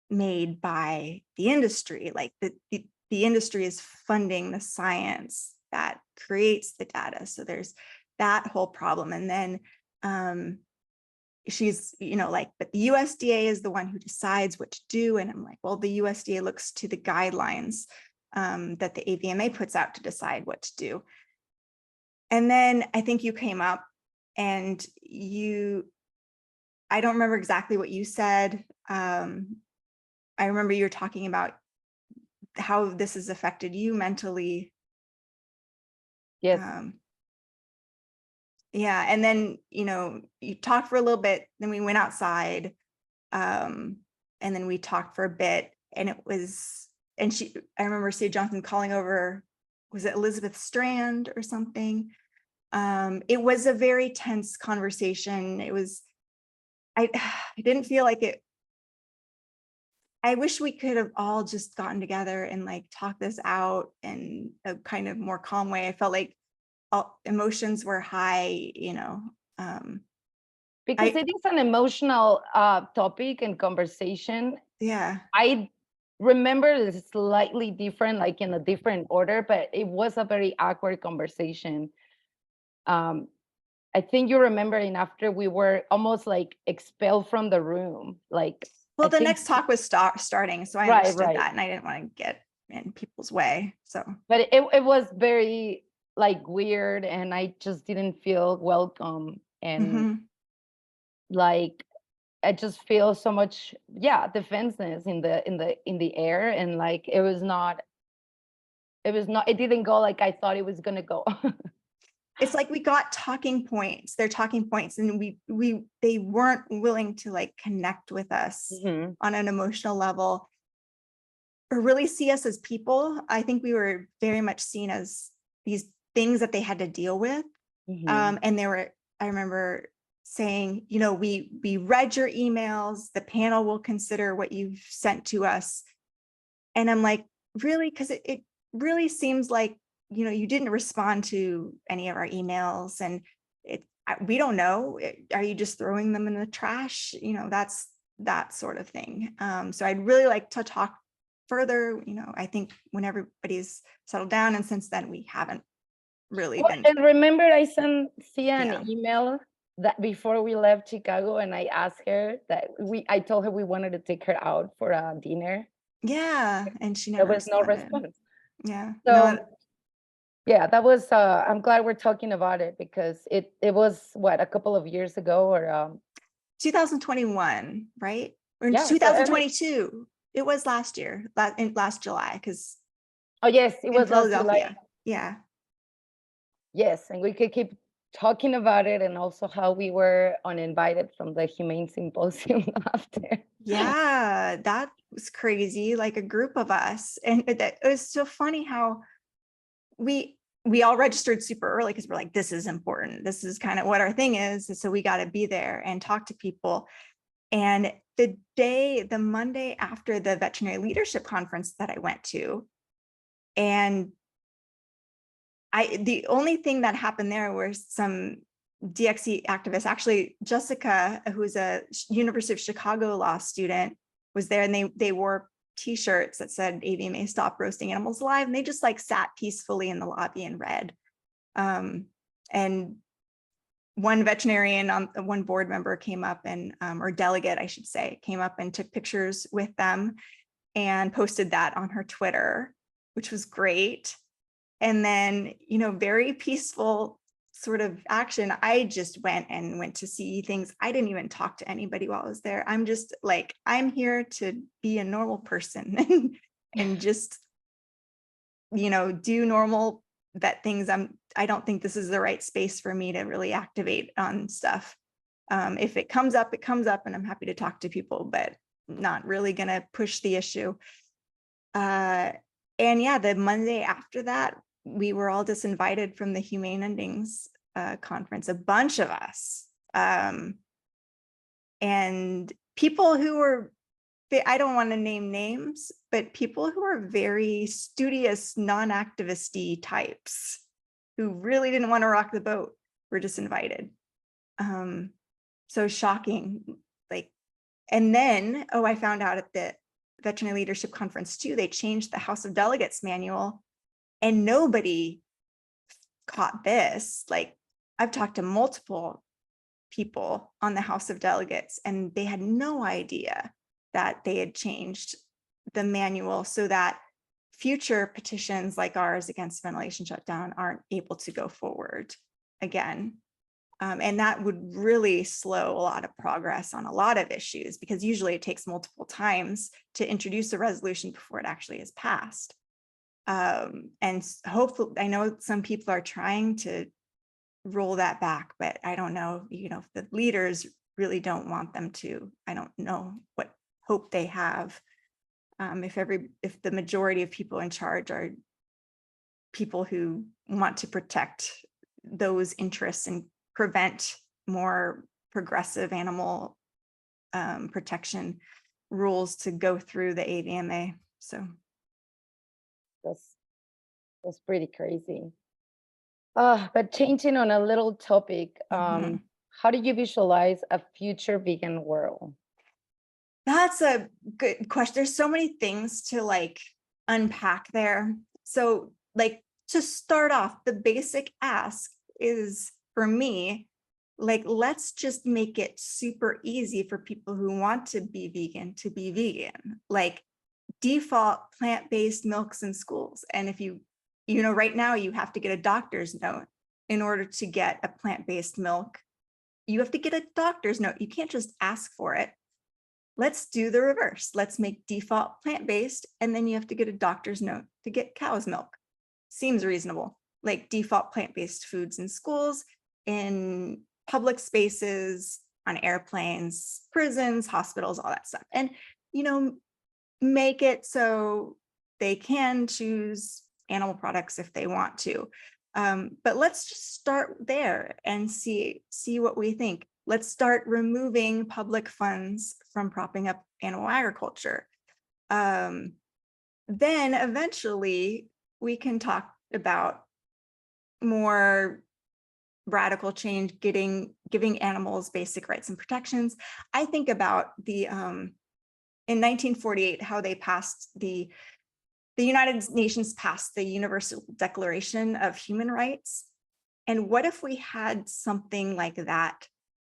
made by the industry. Like the industry is funding the science that creates the data. So there's that whole problem. And then she's, like, but the USDA is the one who decides what to do. And I'm like, well, the USDA looks to the guidelines that the AVMA puts out to decide what to do. And then I think you came up and I don't remember exactly what you said. I remember you were talking about how this has affected you mentally. Yes. Yeah. And then, you talked for a little bit, then we went outside. And then we talked for a bit, and I remember Sia Johnson calling over, was it Elizabeth Strand or something? It was a very tense conversation. I didn't feel like it. I wish we could have all just gotten together and like talk this out in a kind of more calm way. I felt like all emotions were high, because it is an emotional topic and conversation. Yeah. I remember it's slightly different, like in a different order, but it was a very awkward conversation. I think you remember, and after we were almost like expelled from the room. Well, the next talk was starting, so I understood that, and I didn't want to get in people's way. So, but it was very like weird, and I just didn't feel welcome, and like I just feel so much defenseless in the air, and like it didn't go like I thought it was gonna go. It's like we got talking points, their talking points, and they weren't willing to like connect with us on an emotional level or really see us as people. I think we were very much seen as these things that they had to deal with. And I remember saying, we read your emails, the panel will consider what you've sent to us. And I'm like, really? Because it really seems like you didn't respond to any of our emails, and we don't know. Are you just throwing them in the trash? That's that sort of thing. So I'd really like to talk further, I think when everybody's settled down, and since then we haven't really been. And remember, I sent Sia an Yeah. email that before we left Chicago, and I asked her that I told her we wanted to take her out for a dinner. Yeah, and she There never was no responded. response. Yeah. So No, yeah, that was. I'm glad we're talking about it because it was what, a couple of years ago, or 2021, right? Or yeah, so 2022. It was last year, last July, because oh yes, it in was last July. Philadelphia. Yeah. Yes, and we could keep talking about it, and also how we were uninvited from the Humane Symposium after. Yeah, that was crazy. Like a group of us, and it was so funny how we all registered super early because we're like, this is important. This is kind of what our thing is. So we got to be there and talk to people. And the Monday after the veterinary leadership conference that I went to, and the only thing that happened there was some DXE activists. Actually, Jessica, who's a University of Chicago law student, was there, and they wore T-shirts that said AVMA stop roasting animals alive, and they just like sat peacefully in the lobby and read. And one veterinarian, one board member came up and, or delegate, I should say, came up and took pictures with them and posted that on her Twitter, which was great. And then, very peaceful sort of action. I just went to see things. I didn't even talk to anybody while I was there. I'm just like, I'm here to be a normal person and just, do normal vet things. I don't think this is the right space for me to really activate on stuff. If it comes up, and I'm happy to talk to people, but not really going to push the issue. And yeah, the Monday after that, we were all disinvited from the Humane Endings conference, a bunch of us. And people who were, I don't want to name names, but people who are very studious, non-activisty types who really didn't want to rock the boat were disinvited. So shocking. And then, I found out at the Veterinary Leadership Conference too, they changed the House of Delegates manual, and nobody caught this. Like, I've talked to multiple people on the House of Delegates, and they had no idea that they had changed the manual so that future petitions like ours against ventilation shutdown aren't able to go forward again. And that would really slow a lot of progress on a lot of issues, because usually it takes multiple times to introduce a resolution before it actually is passed. And hopefully, I know some people are trying to roll that back, but I don't know, if the leaders really don't want them to. I don't know what hope they have. If the majority of people in charge are people who want to protect those interests and prevent more progressive animal protection rules to go through the AVMA. So that's pretty crazy. But changing on a little topic, how do you visualize a future vegan world? That's a good question. There's so many things to unpack there. So to start off, the basic ask is, for me, let's just make it super easy for people who want to be vegan to be vegan. Default plant-based milks in schools. And if right now you have to get a doctor's note in order to get a plant-based milk. You have to get a doctor's note. You can't just ask for it. Let's do the reverse. Let's make default plant-based, and then you have to get a doctor's note to get cow's milk. Seems reasonable. Default plant-based foods in schools, in public spaces, on airplanes, prisons, hospitals, all that stuff. And, make it so they can choose animal products if they want to. But let's just start there and see what we think. Let's start removing public funds from propping up animal agriculture. Then eventually we can talk about more radical change, giving animals basic rights and protections. I think about the in 1948, how they passed the United Nations passed the Universal Declaration of Human Rights. And what if we had something like that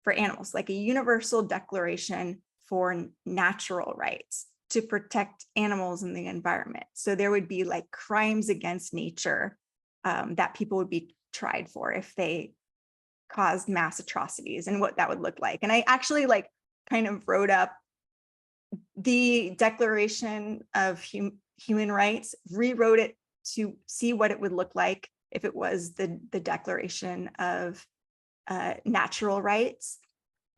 for animals, like a universal declaration for natural rights to protect animals in the environment? So there would be like crimes against nature that people would be tried for if they caused mass atrocities, and what that would look like. And I actually like kind of wrote up the Declaration of Human Rights, rewrote it to see what it would look like if it was the Declaration of Natural Rights.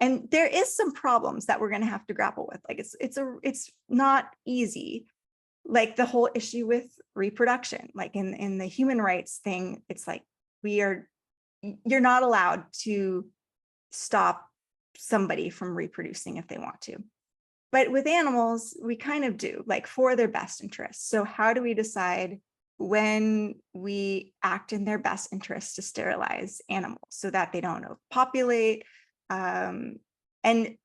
And there is some problems that we're going to have to grapple with. Like it's not easy. Like the whole issue with reproduction, like in the human rights thing, it's like you're not allowed to stop somebody from reproducing if they want to. But with animals, we kind of do, like for their best interests. So how do we decide when we act in their best interest to sterilize animals so that they don't overpopulate? And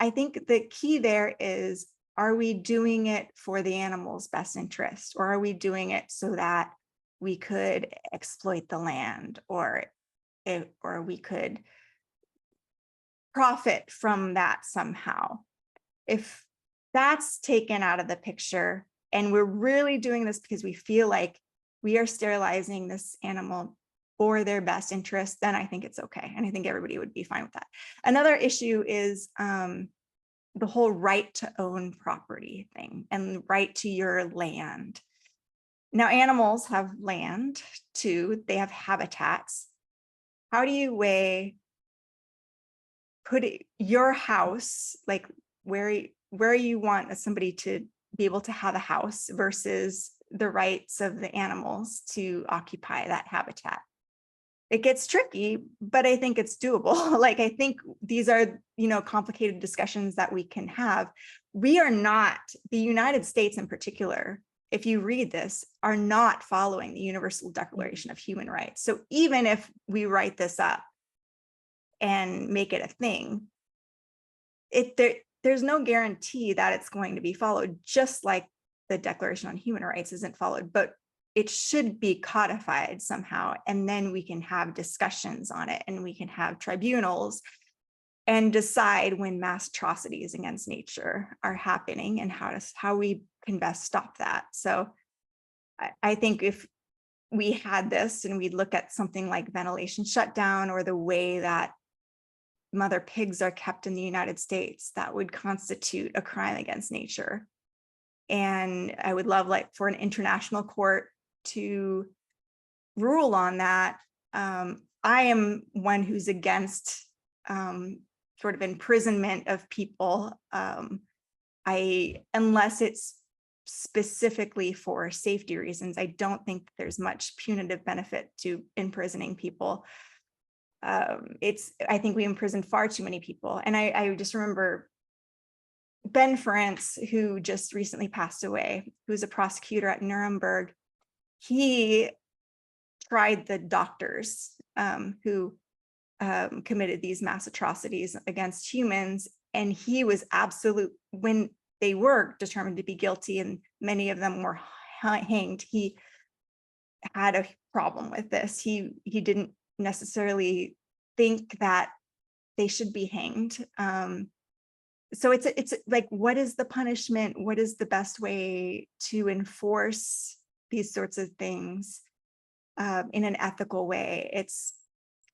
I think the key there is, are we doing it for the animal's best interest, or are we doing it so that we could exploit the land, or we could profit from that somehow? If that's taken out of the picture, and we're really doing this because we feel like we are sterilizing this animal for their best interest, then I think it's okay. And I think everybody would be fine with that. Another issue is the whole right to own property thing and right to your land. Now, animals have land too, they have habitats. How do you weigh your house, like where you want somebody to be able to have a house, versus the rights of the animals to occupy that habitat? It gets tricky, but I think it's doable. Like, I think these are, complicated discussions that we can have. We are not, the United States in particular, if you read this, are not following the Universal Declaration of Human Rights. So even if we write this up and make it a thing, there's no guarantee that it's going to be followed, just like the Declaration on Human Rights isn't followed, but it should be codified somehow. And then we can have discussions on it, and we can have tribunals and decide when mass atrocities against nature are happening and how we can best stop that. So I think if we had this and we look at something like ventilation shutdown, or the way that mother pigs are kept in the United States, that would constitute a crime against nature. And I would love, like, for an international court to rule on that. I am one who's against sort of imprisonment of people. Unless it's specifically for safety reasons, I don't think there's much punitive benefit to imprisoning people. I think we imprison far too many people. And I just remember Ben France, who just recently passed away, who's a prosecutor at Nuremberg. He tried the doctors who committed these mass atrocities against humans, and he was when they were determined to be guilty, and many of them were hanged, he had a problem with this. He didn't necessarily think that they should be hanged. So it's like, what is the punishment? What is the best way to enforce these sorts of things in an ethical way?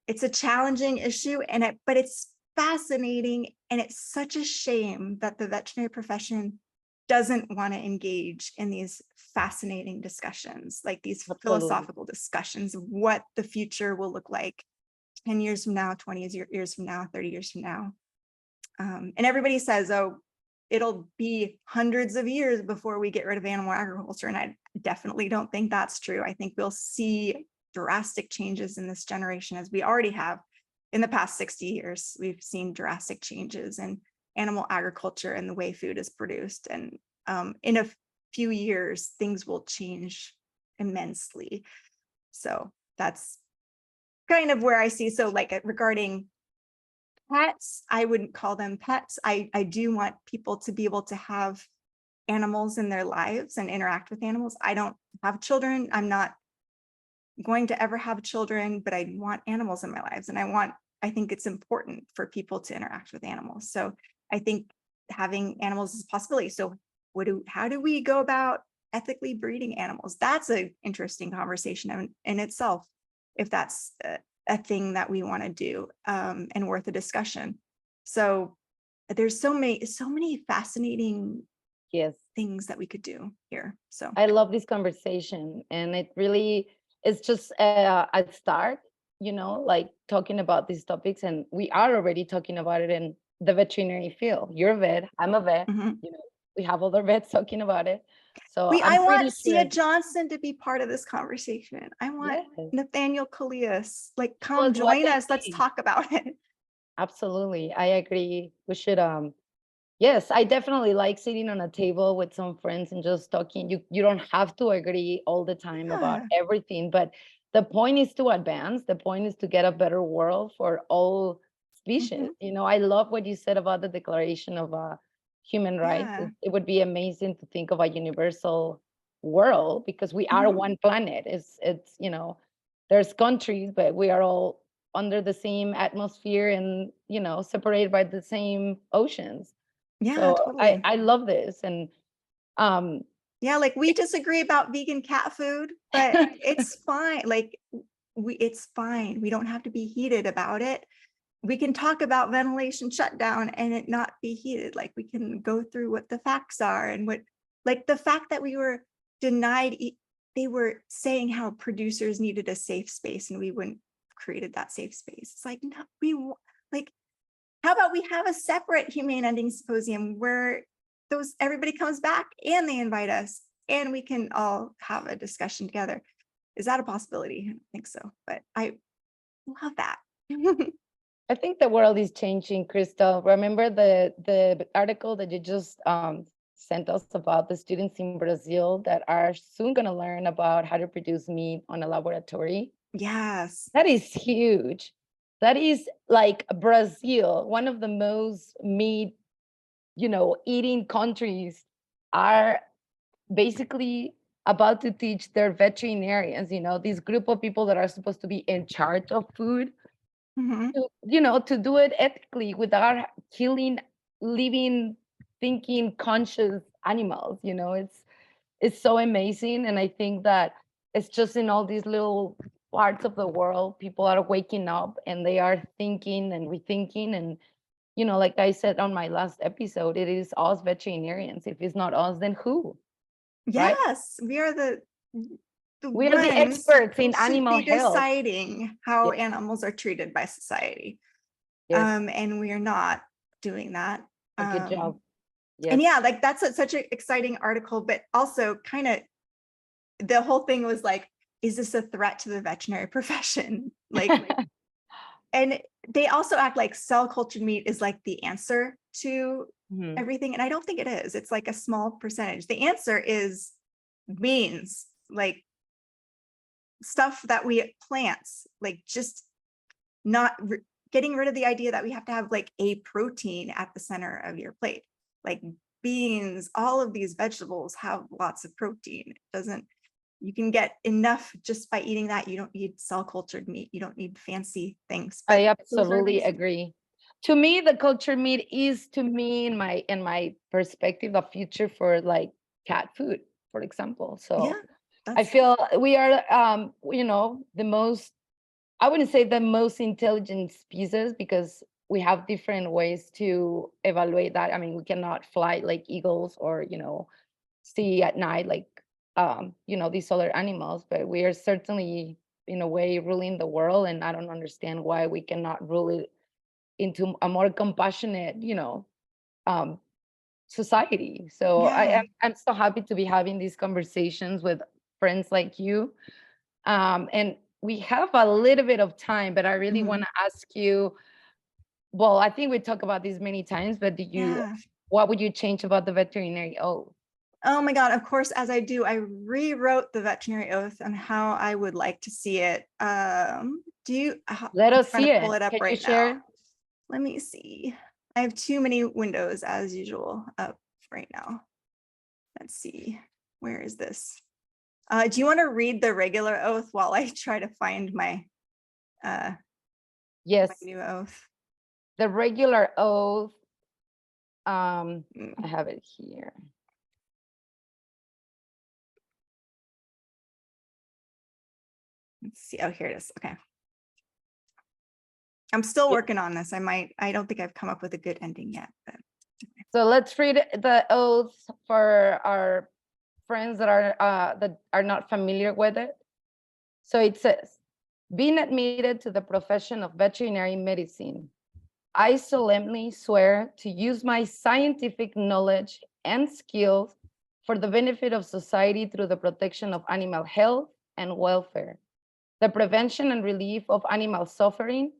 It's a challenging issue, but it's fascinating, and it's such a shame that the veterinary profession doesn't want to engage in these fascinating discussions, like these philosophical discussions of what the future will look like 10 years from now, 20 years from now, 30 years from now. And everybody says, oh, it'll be hundreds of years before we get rid of animal agriculture. And I definitely don't think that's true. I think we'll see drastic changes in this generation, as we already have in the past 60 years. We've seen drastic changes in animal agriculture and the way food is produced. And in a few years, things will change immensely. So that's kind of where I see. So like regarding pets, I wouldn't call them pets. I do want people to be able to have animals in their lives and interact with animals. I don't have children. I'm not going to ever have children, but I want animals in my lives. And I think it's important for people to interact with animals. So I think having animals is a possibility. So how do we go about ethically breeding animals? That's an interesting conversation in itself, if that's a thing that we want to do, and worth a discussion. So there's so many fascinating things that we could do here. So I love this conversation, and it really is just a start, like talking about these topics, and we are already talking about it in the veterinary field. You're a vet, I'm a vet, we have other vets talking about it. So I want pretty Sia sure. Johnson to be part of this conversation. I want Nathaniel Kalias, like, come Well, join us. Let's talk about it. Absolutely. I agree. We should, yes, I definitely like sitting on a table with some friends and just talking. You don't have to agree all the time about everything, but the point is to advance. The point is to get a better world for all species. I love what you said about the Declaration of Human Rights. It would be amazing to think of a universal world, because we are one planet. It's there's countries, but we are all under the same atmosphere and separated by the same oceans. So Totally. I love this. And like, we disagree about vegan cat food, but it's fine. Like, it's fine. We don't have to be heated about it. We can talk about ventilation shutdown and it not be heated. Like, we can go through what the facts are, and like the fact that we were denied, they were saying how producers needed a safe space and we wouldn't have created that safe space. It's like, no, how about we have a separate humane ending symposium where everybody comes back and they invite us and we can all have a discussion together? Is that a possibility? I don't think so, but I love that. I think the world is changing, Crystal. Remember the article that you just sent us about the students in Brazil that are soon going to learn about how to produce meat on a laboratory? Yes. That is huge. That is like Brazil, one of the most meat, eating countries, are basically about to teach their veterinarians, this group of people that are supposed to be in charge of food, to do it ethically without killing living, thinking, conscious animals. It's so amazing. And I think that it's just in all these little parts of the world, people are waking up and they are thinking and rethinking. And like I said on my last episode, it is us veterinarians. If it's not us, then who? Yes, right? We are the experts in animal health, deciding how animals are treated by society. And we are not doing that. Good job. And like, that's such an exciting article, but also kind of the whole thing was like, is this a threat to the veterinary profession? Like, and they also act like cell cultured meat is like the answer to everything. And I don't think it is. It's like a small percentage. The answer is beans, like stuff that we plants, like just not getting rid of the idea that we have to have like a protein at the center of your plate. Like beans, all of these vegetables have lots of protein. You can get enough just by eating that. You don't need cell cultured meat. You don't need fancy things. I absolutely agree. To me, the cultured meat is, to me, in my perspective, a future for like cat food, for example. So I feel we are, the most, I wouldn't say the most intelligent species, because we have different ways to evaluate that. I mean, we cannot fly like eagles or, see at night like, these other animals, but we are certainly in a way ruling the world. And I don't understand why we cannot rule it into a more compassionate, society. So I'm so happy to be having these conversations with friends like you. And we have a little bit of time, but I really want to ask you, well, I think we talked about this many times, but what would you change about the veterinary oath? Oh my God, of course, as I do, I rewrote the veterinary oath on how I would like to see it. Let I'm us trying see to pull it. it up Can you right share? now. Let me see. I have too many windows as usual up right now. Let's see. Where is this? Do you want to read the regular oath while I try to find my Yes, new oath? the regular oath. I Mm, have it here. Let's see. Oh, here it is. Okay. I'm still working on this. I don't think I've come up with a good ending yet, but So let's read the oath for our friends that are not familiar with it. So it says, being admitted to the profession of veterinary medicine, I solemnly swear to use my scientific knowledge and skills for the benefit of society through the protection of animal health and welfare, the prevention and relief of animal suffering,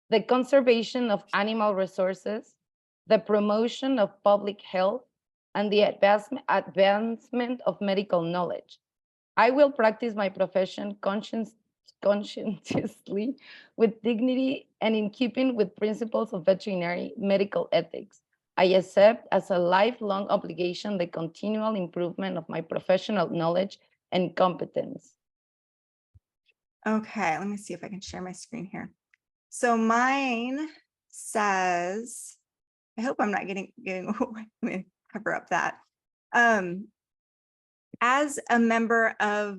the conservation of animal resources, the promotion of public health, and the advancement of medical knowledge. I will practice my profession conscientiously, with dignity, and in keeping with principles of veterinary medical ethics. I accept as a lifelong obligation the continual improvement of my professional knowledge and competence. okay, let me see if I can share my screen here. So mine says, I hope I'm not getting let me cover up that. As a member of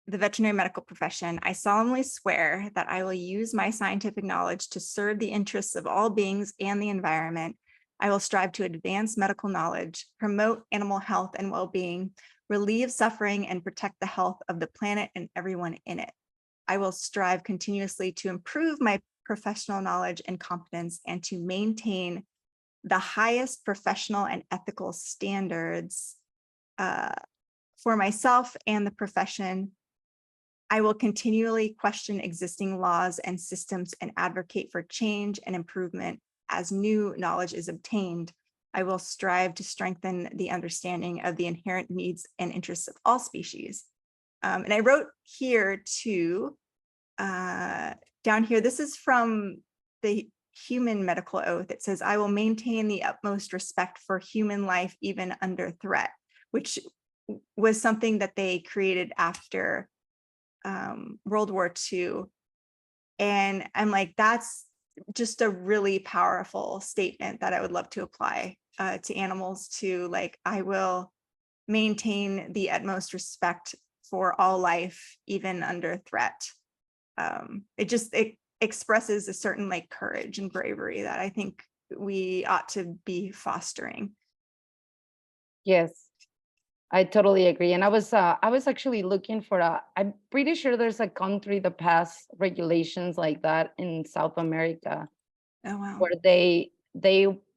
the veterinary medical profession, I solemnly swear that I will use my scientific knowledge to serve the interests of all beings and the environment. I will strive to advance medical knowledge, promote animal health and well-being, relieve suffering, and protect the health of the planet and everyone in it. I will strive continuously to improve my professional knowledge and competence and to maintain the highest professional and ethical standards for myself and the profession. I will continually question existing laws and systems and advocate for change and improvement as new knowledge is obtained. I will strive to strengthen the understanding of the inherent needs and interests of all species. And I wrote here too, down here, this is from the human medical oath. It says, I will maintain the utmost respect for human life, even under threat, which was something that they created after World War II. And I'm like, that's just a really powerful statement that I would love to apply to animals too. Like, I will maintain the utmost respect for all life, even under threat. It expresses a certain like courage and bravery that I think we ought to be fostering. Yes, I totally agree. And I was actually looking for I'm pretty sure there's a country that passed regulations like that in South America, Oh, wow. where they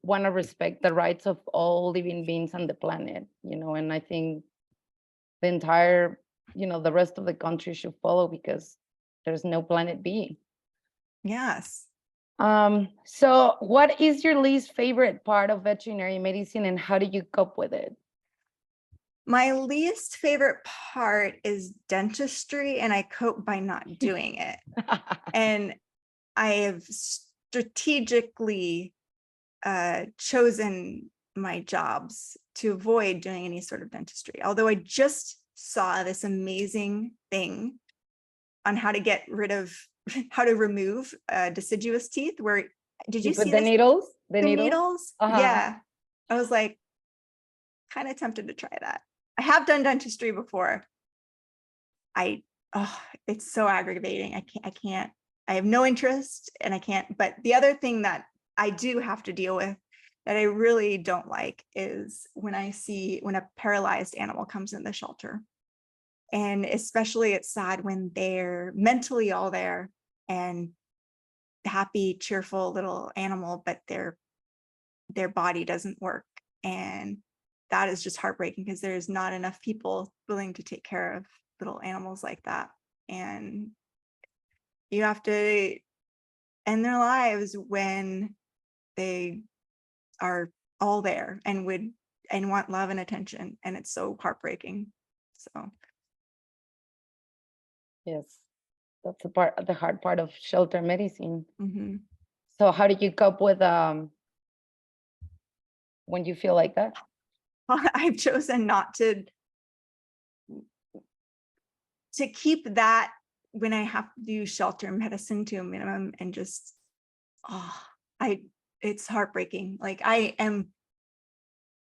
want to respect the rights of all living beings on the planet, and I think the entire, the rest of the country should follow, because there's no planet B. Yes. So what is your least favorite part of veterinary medicine, and how do you cope with it? My least favorite part is dentistry, and I cope by not doing it. And I have strategically chosen my jobs to avoid doing any sort of dentistry. Although I just saw this amazing thing on how to get rid of, how to remove deciduous teeth. Where did you see the this? needles? The needles? Uh-huh. Yeah. I was like, kind of tempted to try that. I have done dentistry before. It's so aggravating. I have no interest, and I can't. But the other thing that I do have to deal with that I really don't like is when a paralyzed animal comes in the shelter. And especially it's sad when they're mentally all there and happy, cheerful little animal, but their body doesn't work. And that is just heartbreaking, because there's not enough people willing to take care of little animals like that. And you have to end their lives when they are all there and would and want love and attention, and it's so heartbreaking. So Yes, that's the hard part of shelter medicine. mhm. So how do you cope with when you feel like that? I've chosen not to keep that when I have to do shelter medicine to a minimum, and just oh, I it's heartbreaking. Like I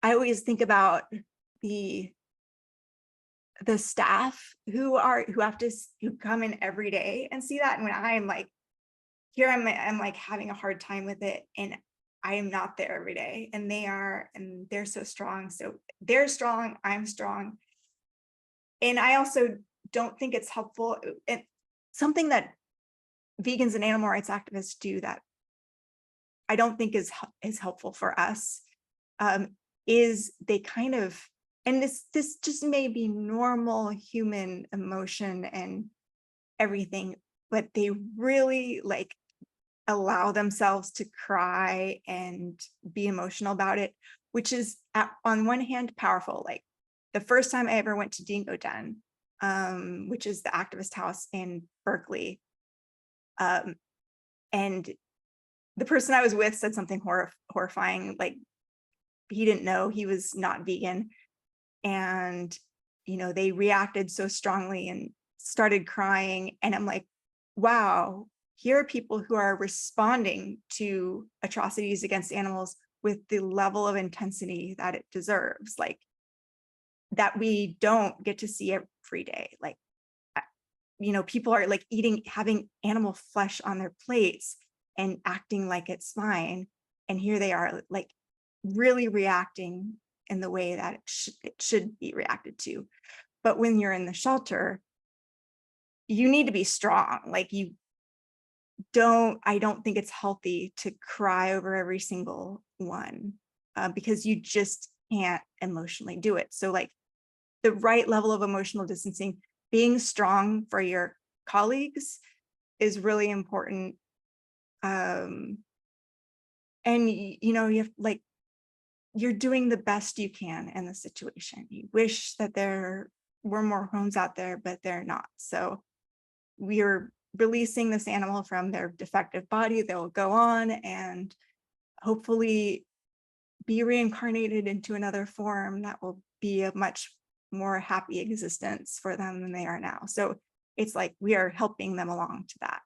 always think about the staff who come in every day and see that. And when I'm like, here I'm like having a hard time with it, and I am not there every day, and they're so strong. So they're strong, I'm strong. And I also don't think it's helpful. And something that vegans and animal rights activists do that I don't think is helpful for us, is they kind of, and this just may be normal human emotion and everything, but they really like allow themselves to cry and be emotional about it, which is on one hand powerful. Like the first time I ever went to Dingo Den, which is the activist house in Berkeley, and the person I was with said something horrifying. Like he didn't know he was not vegan, and they reacted so strongly and started crying, and I'm like, wow, here are people who are responding to atrocities against animals with the level of intensity that it deserves, like that we don't get to see every day. Like people are like having animal flesh on their plates and acting like it's fine, and here they are like really reacting in the way that it should be reacted to. But when you're in the shelter, you need to be strong. Like I don't think it's healthy to cry over every single one, because you just can't emotionally do it. So like the right level of emotional distancing, being strong for your colleagues is really important. And you have like, you're doing the best you can in the situation. You wish that there were more homes out there, but they're not. So we're releasing this animal from their defective body. They'll go on and hopefully be reincarnated into another form that will be a much more happy existence for them than they are now. So it's like we are helping them along to that.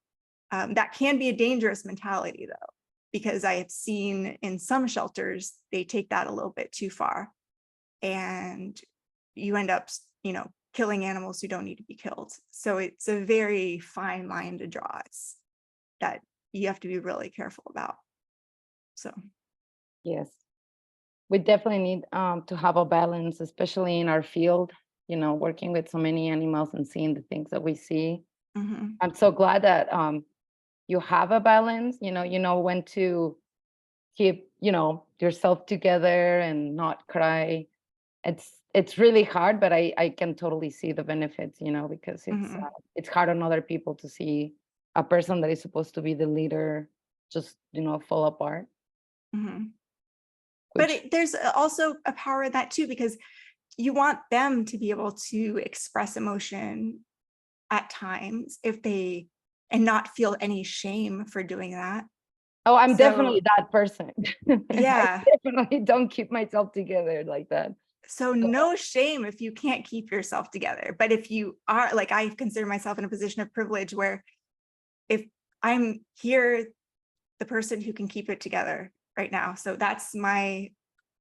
That can be a dangerous mentality though, because I have seen in some shelters, they take that a little bit too far, and you end up, killing animals who don't need to be killed. So it's a very fine line to draw. It's that you have to be really careful about. So Yes, we definitely need to have a balance, especially in our field, working with so many animals and seeing the things that we see. mhm. I'm so glad that you have a balance, you know when to keep, yourself together and not cry. It's really hard, but I can totally see the benefits, because Mhm. it's hard on other people to see a person that is supposed to be the leader just, fall apart, Mhm. But which there's also a power in that too, because you want them to be able to express emotion at times and not feel any shame for doing that. oh, I'm So definitely that person. I yeah, definitely don't keep myself together like that. so So, no shame if you can't keep yourself together. But if you are, like, I consider myself in a position of privilege where if I'm here, the person who can keep it together right now. So that's my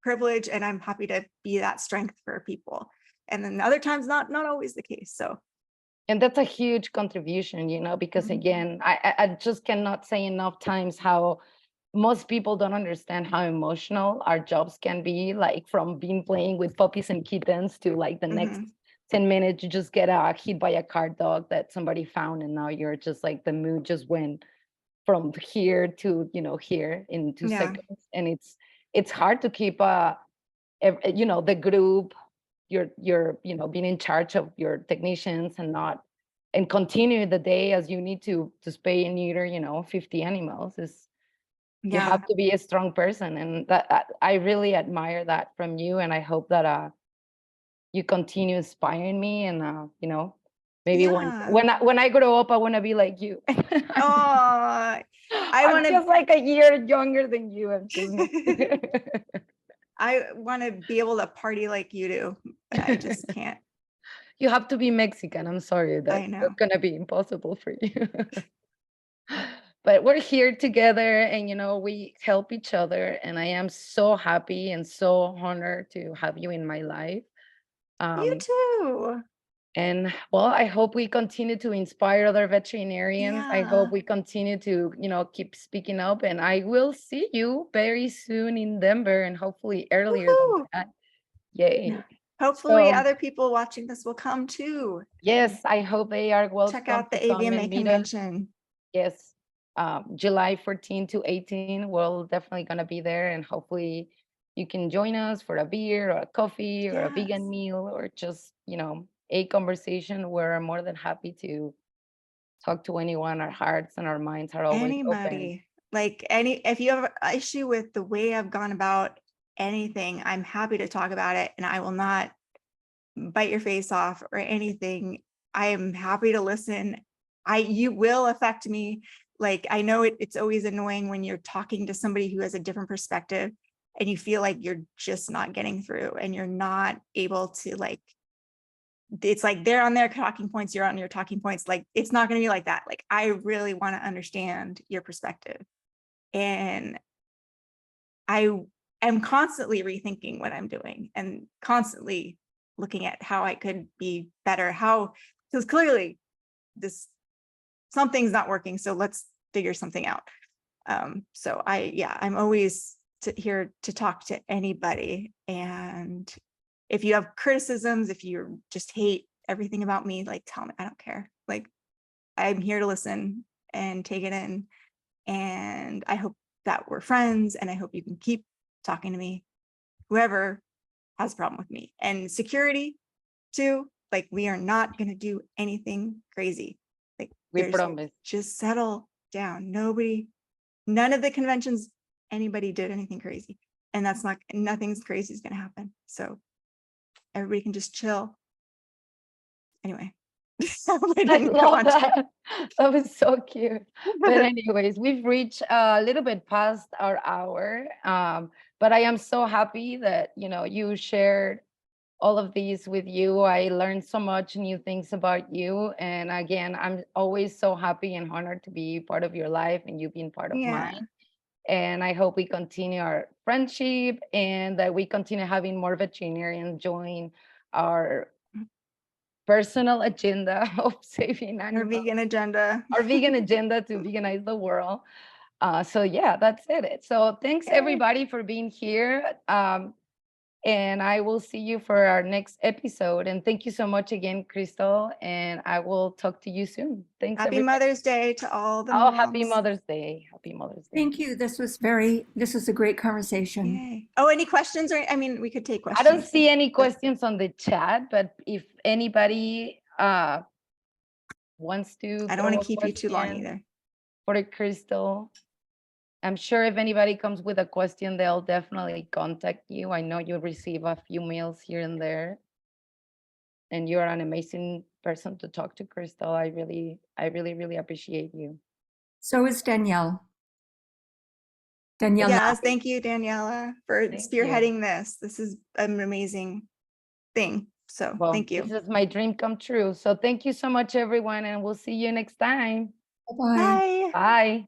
privilege, and I'm happy to be that strength for people. And then other times, not always the case. So and that's a huge contribution, because mhm, again, I just cannot say enough times how most people don't understand how emotional our jobs can be, like from being playing with puppies and kittens to like the next mhm, 10 minutes you just get hit by a car dog that somebody found, and now you're just like the mood just went from here to here in two yeah, seconds and it's hard to keep the group, you're being in charge of your technicians and not and continue the day as you need to spay and neuter 50 animals. You Yeah. have to be a strong person, and that I really admire that from you, and I hope that you continue inspiring me, and you know, maybe Yeah. when I grow up, I want to be like you. Oh, I I'm want just to like a year younger than you. I'm just I want to be able to party like you do, but I just can't. You have to be Mexican. I'm sorry, I that's know. gonna be impossible for you. But we're here together, and you know, we help each other, and I am so happy and so honored to have you in my life. You Um, too. and well, I hope we continue to inspire other veterinarians. I hope Yeah. we continue to, you know, keep speaking up, and I will see you very soon in Denver, and hopefully earlier than Woohoo. that. Yay. Hopefully So other people watching this will come too. yes, I hope they are Check welcome out to the come AVMA and meet us. convention. Yes, July 14 to 18, we're definitely gonna be there, and hopefully you can join us for a beer or a coffee or a vegan Yes. meal, or just, you know, a conversation. We're more than happy to talk to anyone. Our hearts and our minds are always open. Anybody. Like if you have an issue with the way I've gone about anything, I'm happy to talk about it, and I will not bite your face off or anything. I am happy to listen. You will affect me. Like I know it's always annoying when you're talking to somebody who has a different perspective and you feel like you're just not getting through and you're not able to like, it's like they're on their talking points, you're on your talking points. Like it's not going to be like that. Like I really want to understand your perspective. And I am constantly rethinking what I'm doing and constantly looking at how I could be better, because clearly this something's not working. So let's figure something out. So I'm always here to talk to anybody. And if you have criticisms, if you just hate everything about me, like tell me, I don't care. Like I'm here to listen and take it in. And I hope that we're friends, and I hope you can keep talking to me, whoever has a problem with me. And security too, like we are not going to do anything crazy. Like We promise. just settle down. None of the conventions, anybody did anything crazy. And nothing's crazy is going to happen. So everybody can just chill. Anyway. I love that. That was so cute. But anyways, we've reached a little bit past our hour. But I am so happy that, you know, you shared all of these with you. I learned so much new things about you. And again, I'm always so happy and honored to be part of your life and you being part of Yeah. mine. And I hope we continue our friendship and that we continue having more veterinarians join our personal agenda of saving Our animals, vegan agenda. our vegan agenda to veganize the world. So yeah, that's it. So thanks Yay. everybody for being here. And I will see you for our next episode. And thank you so much again, Crystal. And I will talk to you soon. Thanks, Happy everybody. Mother's Day to all the Oh, moms. happy Mother's Day. Happy Mother's Day. Thank you. This was a great conversation. Yay. Oh, any questions? Or I mean, we could take questions. I don't see any questions on the chat, but if anybody wants to, I don't want to keep you too long either. For a Crystal, I'm sure if anybody comes with a question, they'll definitely contact you. I know you receive a few mails here and there, and you're an amazing person to talk to, Crystal. I really, really appreciate you. So is Danielle. Danielle. Yes, thank you, Daniela, for Thank spearheading this. This is an amazing thing. So Well, thank you. this is my dream come true. So thank you so much, everyone, and we'll see you next time. Bye. Bye. Bye.